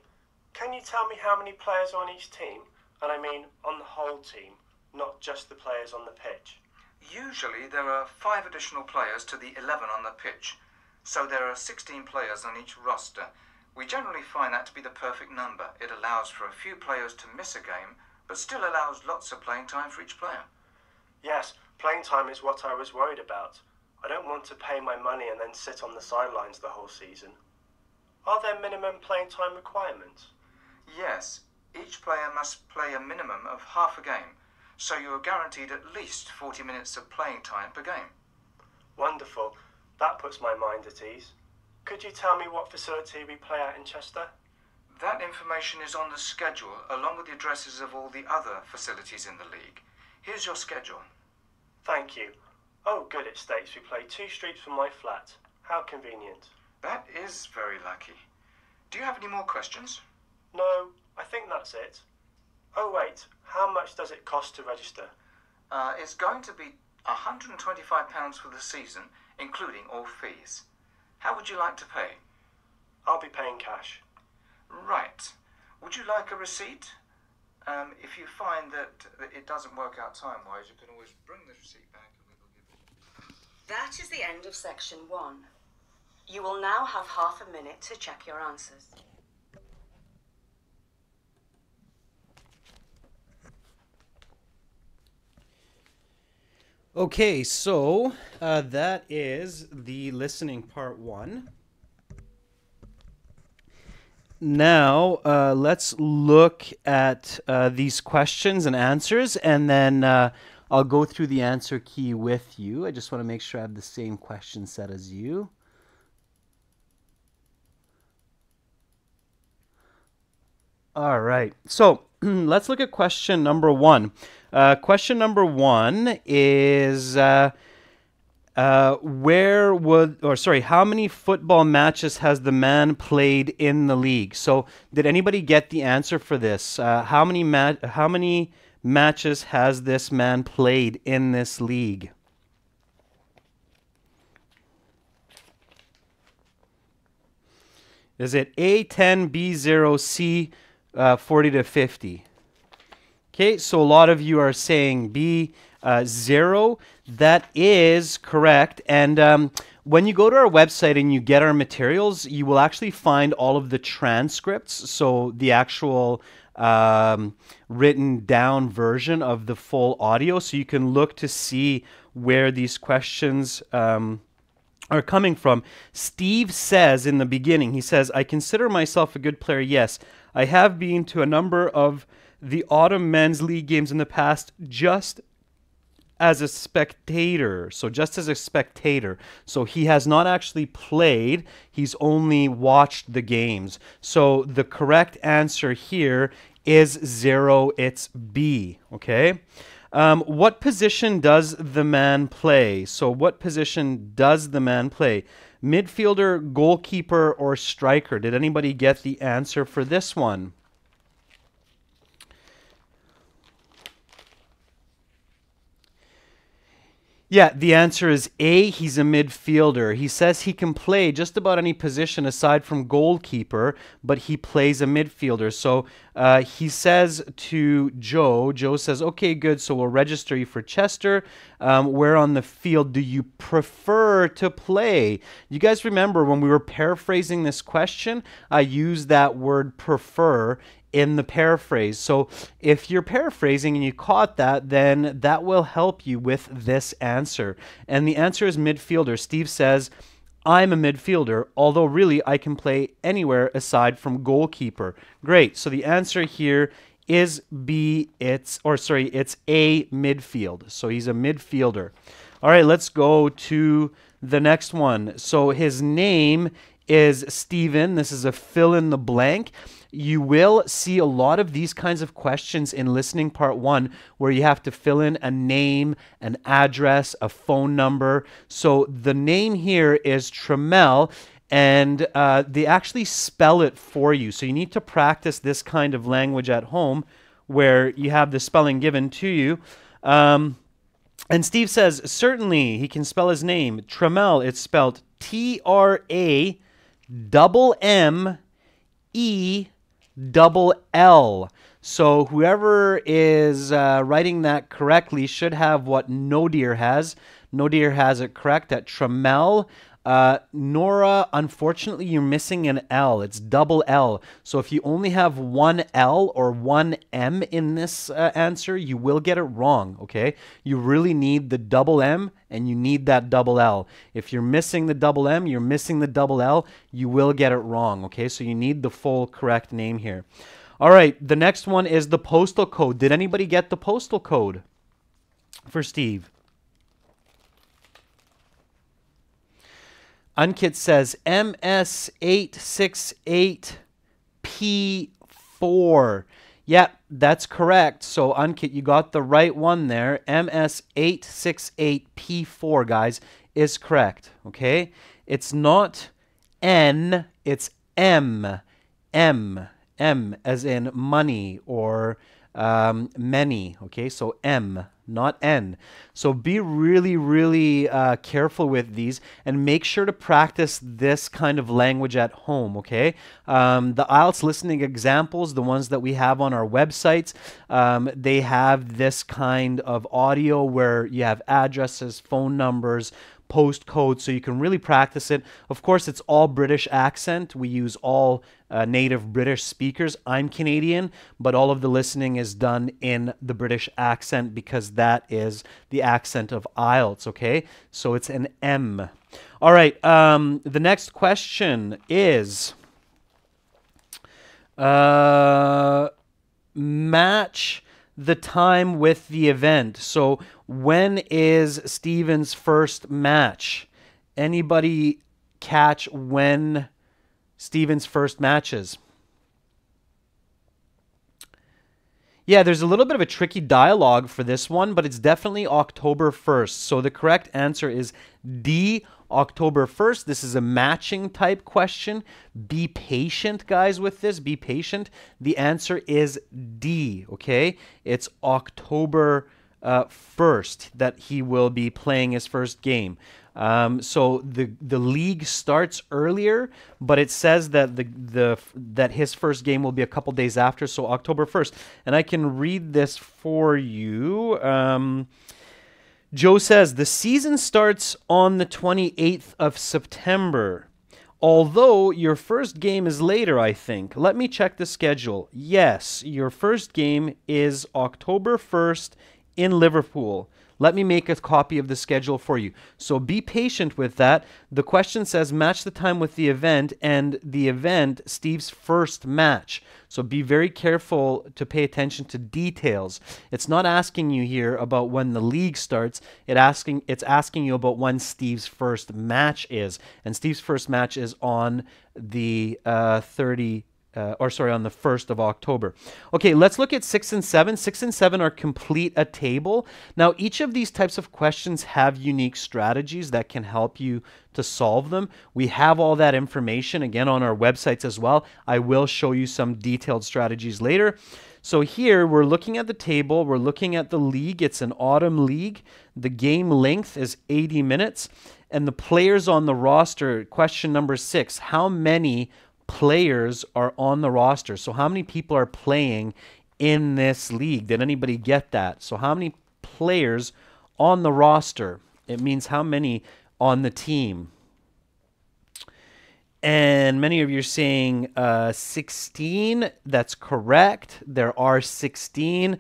Can you tell me how many players are on each team? And I mean on the whole team, not just the players on the pitch. Usually there are 5 additional players to the 11 on the pitch, so there are 16 players on each roster. We generally find that to be the perfect number. It allows for a few players to miss a game, but still allows lots of playing time for each player. Yes, playing time is what I was worried about. I don't want to pay my money and then sit on the sidelines the whole season. Are there minimum playing time requirements? Yes, each player must play a minimum of half a game, so you are guaranteed at least 40 minutes of playing time per game. Wonderful. That puts my mind at ease. Could you tell me what facility we play at in Chester? That information is on the schedule, along with the addresses of all the other facilities in the league. Here's your schedule. Thank you. Oh, good, it states we play 2 streets from my flat. How convenient. That is very lucky. Do you have any more questions? No, I think that's it. Oh, wait, how much does it cost to register? It's going to be £125 for the season, including all fees. How would you like to pay? I'll be paying cash. Right. Would you like a receipt? If you find that it doesn't work out time-wise, you can always bring the receipt back and we will give it. That is the end of section 1. You will now have half a minute to check your answers. Okay, so that is the listening part 1. Now, let's look at these questions and answers, and then I'll go through the answer key with you. I just want to make sure I have the same question set as you. All right, so let's look at question number 1. Question number 1 is how many football matches has the man played in the league? So did anybody get the answer for this? How many matches has this man played in this league? Is it A 10, B 0, C 40 to 50? Okay, so a lot of you are saying B. 0. That is correct. And when you go to our website and you get our materials, you will actually find all of the transcripts, so the actual written down version of the full audio, so you can look to see where these questions are coming from. Steve says in the beginning, he says, I consider myself a good player, yes. I have been to a number of the autumn men's league games in the past just as a spectator. So just as a spectator. So he has not actually played, he's only watched the games. So the correct answer here is 0, it's B, okay? What position does the man play? So what position does the man play? Midfielder, goalkeeper, or striker? Did anybody get the answer for this one? Yeah, the answer is A, he's a midfielder. He says he can play just about any position aside from goalkeeper, but he plays a midfielder. So he says to Joe says, okay, good, so we'll register you for Chester. Where on the field do you prefer to play? You guys remember when we were paraphrasing this question, I used that word prefer in the paraphrase. So if you're paraphrasing and you caught that, then that will help you with this answer. And the answer is midfielder. Steve says, I'm a midfielder, although really I can play anywhere aside from goalkeeper. Great. So the answer here is B, it's A, midfield. So he's a midfielder. All right, let's go to the next one. So his name is Steven. This is a fill in the blank. You will see a lot of these kinds of questions in listening part 1 where you have to fill in a name, an address, a phone number. So the name here is Trammell, and they actually spell it for you. So you need to practice this kind of language at home where you have the spelling given to you. And Steve says, certainly he can spell his name. Trammell, it's spelled T-R-A-M-M-E-L-L. So whoever is writing that correctly should have what No Dear has. No Dear has it correct at Trammell. Nora, unfortunately, you're missing an L. It's double L. So if you only have one L or one M in this answer, you will get it wrong, okay? You really need the double M and you need that double L. If you're missing the double M, you're missing the double L, you will get it wrong, okay? So you need the full correct name here. All right, the next one is the postal code. Did anybody get the postal code for Steve? Ankit says MS868P4. Yeah, that's correct. So Ankit, you got the right one there. MS868P4, guys, is correct. Okay? It's not N, it's M. M as in money or many. Okay? So M, not N. So be really, really careful with these and make sure to practice this kind of language at home, okay? The IELTS listening examples, the ones that we have on our websites, they have this kind of audio where you have addresses, phone numbers, postcode, so you can really practice it. Of course, it's all British accent. We use all native British speakers. I'm Canadian, but all of the listening is done in the British accent because that is the accent of IELTS, okay? So it's an M. All right, the next question is match the time with the event. So when is Steven's first match? Anybody catch when Steven's first match is? Yeah, there's a little bit of a tricky dialogue for this one, but it's definitely October 1st. So the correct answer is D, October 1st. This is a matching type question. Be patient, guys, with this. Be patient. The answer is D, okay? It's October 1st that he will be playing his first game. So the league starts earlier, but it says that that his first game will be a couple days after, so October 1st. And I can read this for you. Joe says the season starts on the 28th of September. Although your first game is later, I think. Let me check the schedule. Yes, your first game is October 1st in Liverpool. Let me make a copy of the schedule for you. So be patient with that. The question says match the time with the event, and the event, Steve's first match. So be very careful to pay attention to details. It's not asking you here about when the league starts. It's asking you about when Steve's first match is. And Steve's first match is on the on the 1st of October. Okay, let's look at 6 and 7. 6 and 7 are complete a table. Now, each of these types of questions have unique strategies that can help you to solve them. We have all that information, again, on our websites as well. I will show you some detailed strategies later. So here, we're looking at the table. We're looking at the league. It's an autumn league. The game length is 80 minutes. And the players on the roster, question number 6, how many players are on the roster? So how many people are playing in this league? Did anybody get that? So how many players on the roster? It means how many on the team. And many of you are saying 16. That's correct. There are 16.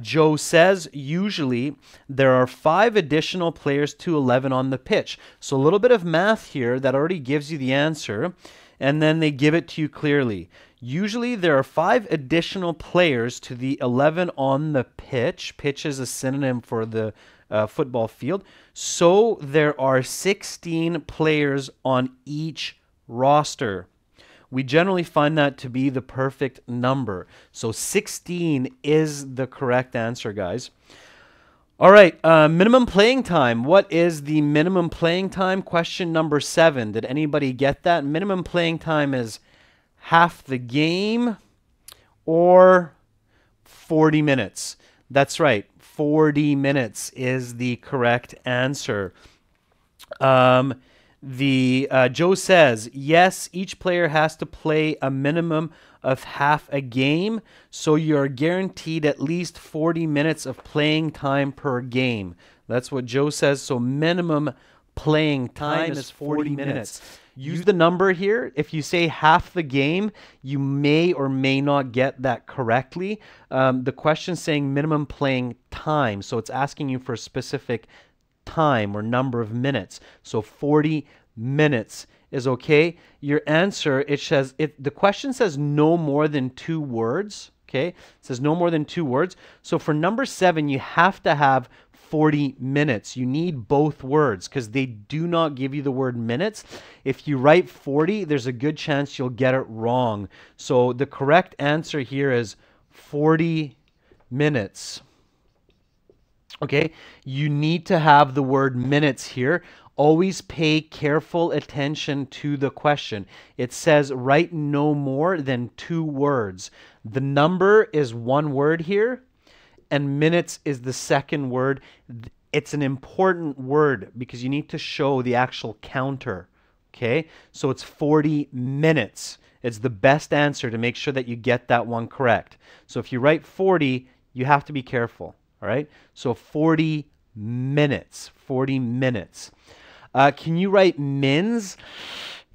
Joe says usually there are 5 additional players to 11 on the pitch. So a little bit of math here that already gives you the answer. And then they give it to you clearly. Usually there are 5 additional players to the 11 on the pitch. Pitch is a synonym for the football field. So there are 16 players on each roster. We generally find that to be the perfect number. So 16 is the correct answer, guys. All right, minimum playing time. What is the minimum playing time? Question number 7. Did anybody get that? Minimum playing time is half the game or 40 minutes. That's right, 40 minutes is the correct answer. Joe says, yes, each player has to play a minimum of half a game, so you're guaranteed at least 40 minutes of playing time per game. That's what Joe says. So minimum playing time is 40 minutes. Use the number here. If you say half the game, you may or may not get that correctly. The question's saying minimum playing time, so it's asking you for a specific time or number of minutes. So 40 minutes is okay. Your answer, the question says no more than 2 words. Okay, it says no more than 2 words. So for number 7, you have to have 40 minutes. You need both words because they do not give you the word minutes. If you write 40, there's a good chance you'll get it wrong. So the correct answer here is 40 minutes. Okay, you need to have the word minutes here. Always pay careful attention to the question. It says write no more than 2 words. The number is 1 word here, and minutes is the second word. It's an important word because you need to show the actual counter. Okay, so it's 40 minutes. It's the best answer to make sure that you get that one correct. So if you write 40, you have to be careful. All right, so 40 minutes. 40 minutes. Can you write mins?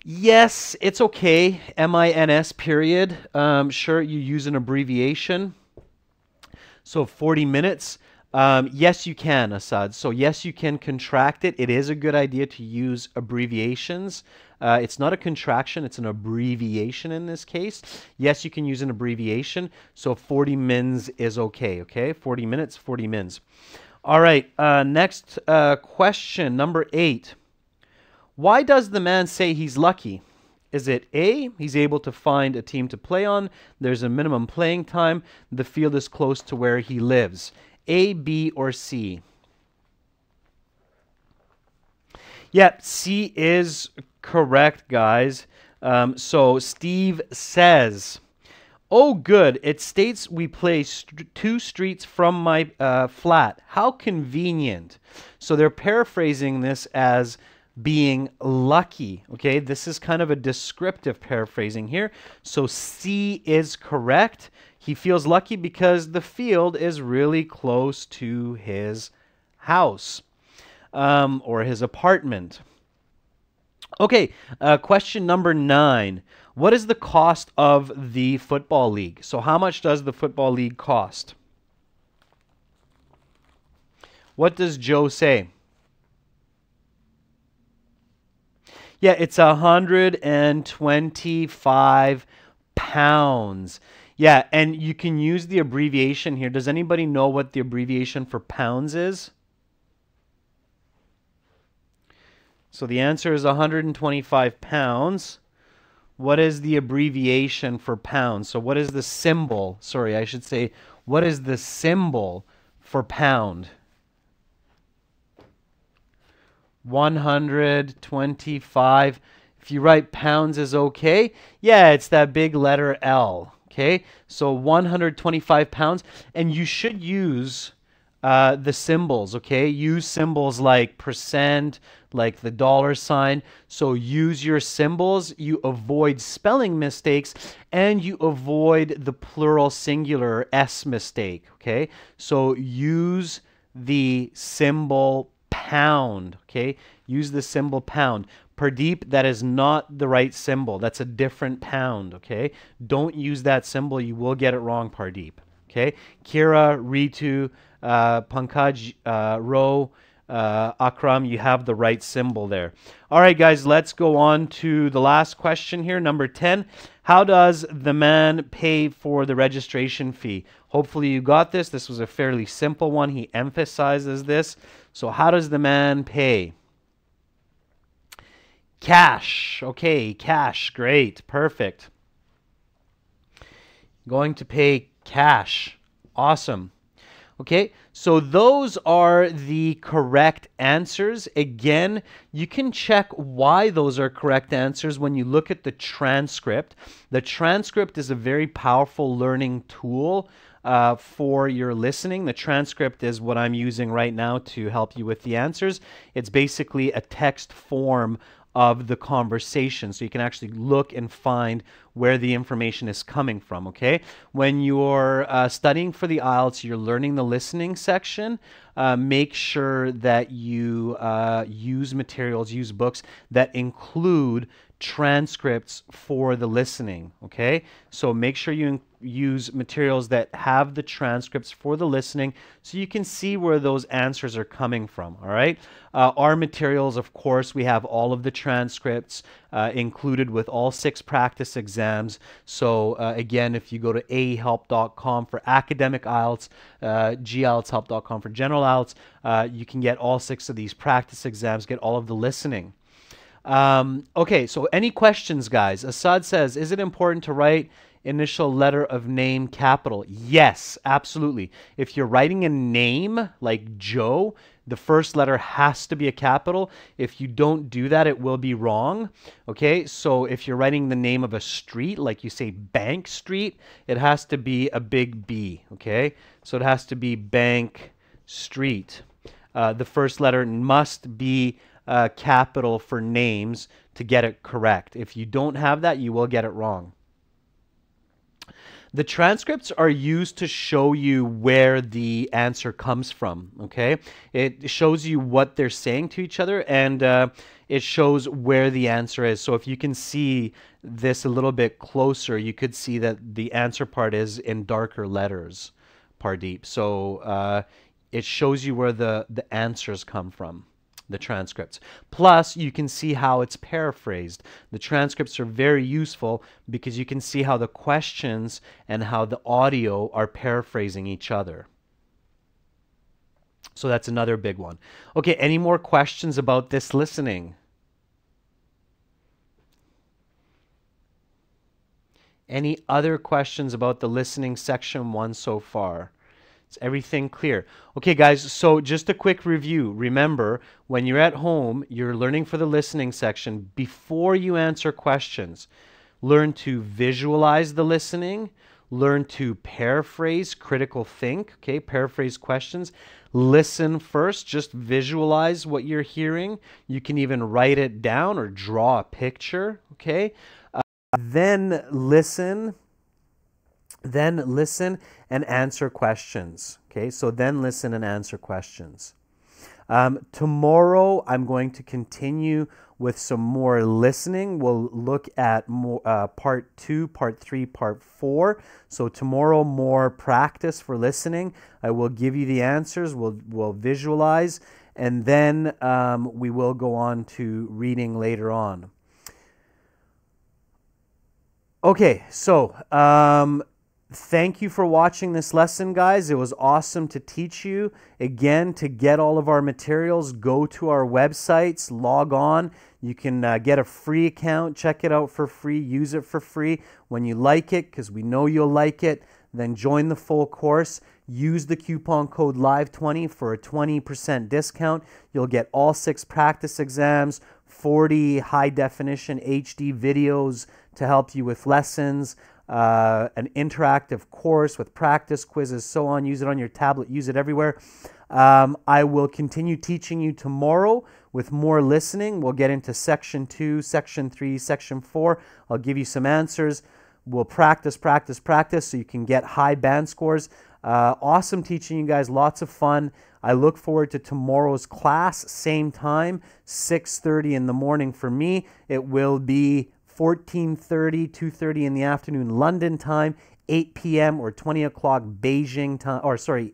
Yes, it's okay. M-I-N-S period. Sure, you use an abbreviation. So 40 minutes. Yes, you can, Assad. So yes, you can contract it. It is a good idea to use abbreviations. It's not a contraction, it's an abbreviation in this case. Yes, you can use an abbreviation. So 40 mins is okay, okay? 40 minutes, 40 mins. All right, next question, number 8. Why does the man say he's lucky? Is it A, he's able to find a team to play on, there's a minimum playing time, the field is close to where he lives? A, B, or C? Yep, C is correct, guys. So Steve says, oh, good. It states we play 2 streets from my flat. How convenient. So they're paraphrasing this as being lucky. Okay, this is kind of a descriptive paraphrasing here. So C is correct. He feels lucky because the field is really close to his house or his apartment. Okay, question number 9. What is the cost of the football league? So how much does the football league cost? What does Joe say? Yeah, it's 125 pounds. Yeah, and you can use the abbreviation here. Does anybody know what the abbreviation for pounds is? So the answer is 125 pounds. What is the abbreviation for pounds? So what is the symbol? Sorry, I should say, what is the symbol for pound? 125. If you write pounds is okay, yeah, it's that big letter L. Okay, so 125 pounds, and you should use the symbols. Okay, use symbols like percent, like the dollar sign. So use your symbols. You avoid spelling mistakes, and you avoid the plural singular S mistake. Okay, so use the symbol pound. Okay, use the symbol pound. Pradeep, that is not the right symbol. That's a different pound. Okay, don't use that symbol. You will get it wrong, Pradeep. Okay, Kira, Ritu, Pankaj, Ro, Akram, you have the right symbol there. All right, guys, let's go on to the last question here, number 10. How does the man pay for the registration fee? Hopefully you got this. This was a fairly simple one. He emphasizes this. So how does the man pay? Cash. Okay, cash. Great. Perfect. Going to pay cash. Awesome. Okay, so those are the correct answers. Again, you can check why those are correct answers when you look at the transcript. The transcript is a very powerful learning tool for your listening. The transcript is what I'm using right now to help you with the answers. It's basically a text form of the conversation, so you can actually look and find where the information is coming from. Okay, when you're studying for the IELTS, you're learning the listening section, make sure that you use materials, use books that include transcripts for the listening. Okay, so make sure you use materials that have the transcripts for the listening so you can see where those answers are coming from. All right, our materials, of course, we have all of the transcripts included with all 6 practice exams. So again, if you go to ahelp.com for academic IELTS, gltshelp.com for general IELTS, you can get all 6 of these practice exams, get all of the listening. Okay, so any questions, guys? Assad says, is it important to write initial letter of name capital? Yes, absolutely. If you're writing a name like Joe, the first letter has to be a capital. If you don't do that, it will be wrong. Okay, so if you're writing the name of a street, like you say Bank Street, it has to be a big B. Okay, so it has to be Bank Street. The first letter must be capital for names to get it correct. If you don't have that, you will get it wrong. The transcripts are used to show you where the answer comes from, okay? It shows you what they're saying to each other, and it shows where the answer is. So if you can see this a little bit closer, you could see that the answer part is in darker letters, Pardeep. So it shows you where the answers come from, the transcripts. Plus, you can see how it's paraphrased. The transcripts are very useful because you can see how the questions and how the audio are paraphrasing each other. So that's another big one. Okay, any more questions about this listening? Any other questions about the listening section 1 so far? Is everything clear? Okay, guys, so just a quick review. Remember, when you're at home, you're learning for the listening section. Before you answer questions, learn to visualize the listening, learn to paraphrase, critical think, okay, paraphrase questions. Listen first, just visualize what you're hearing. You can even write it down or draw a picture, okay? Then listen and answer questions. Okay, so then listen and answer questions. Tomorrow, I'm going to continue with some more listening. We'll look at more, part 2, part 3, part 4. So tomorrow, more practice for listening. I will give you the answers. We'll visualize. And then we will go on to reading later on. Okay, so thank you for watching this lesson, guys. It was awesome to teach you. Again, to get all of our materials, go to our websites, log on. You can get a free account, check it out for free, use it for free. When you like it, because we know you'll like it, then join the full course. Use the coupon code LIVE20 for a 20% discount. You'll get all 6 practice exams, 40 high-definition HD videos to help you with lessons, an interactive course with practice quizzes, so on. Use it on your tablet. Use it everywhere. I will continue teaching you tomorrow with more listening. We'll get into Section 2, Section 3, Section 4. I'll give you some answers. We'll practice so you can get high band scores. Awesome teaching you guys. Lots of fun. I look forward to tomorrow's class. Same time, 6:30 in the morning for me. It will be 14:30, 2:30 in the afternoon London time, 8 p.m. or 20 o'clock Beijing time, or sorry,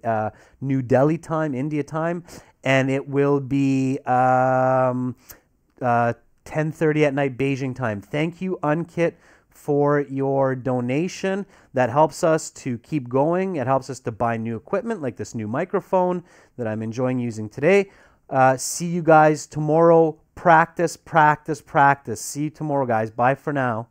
New Delhi time, India time. And it will be 10:30 at night Beijing time. Thank you, Unkit, for your donation. That helps us to keep going. It helps us to buy new equipment like this new microphone that I'm enjoying using today. See you guys tomorrow. Practice. See you tomorrow, guys. Bye for now.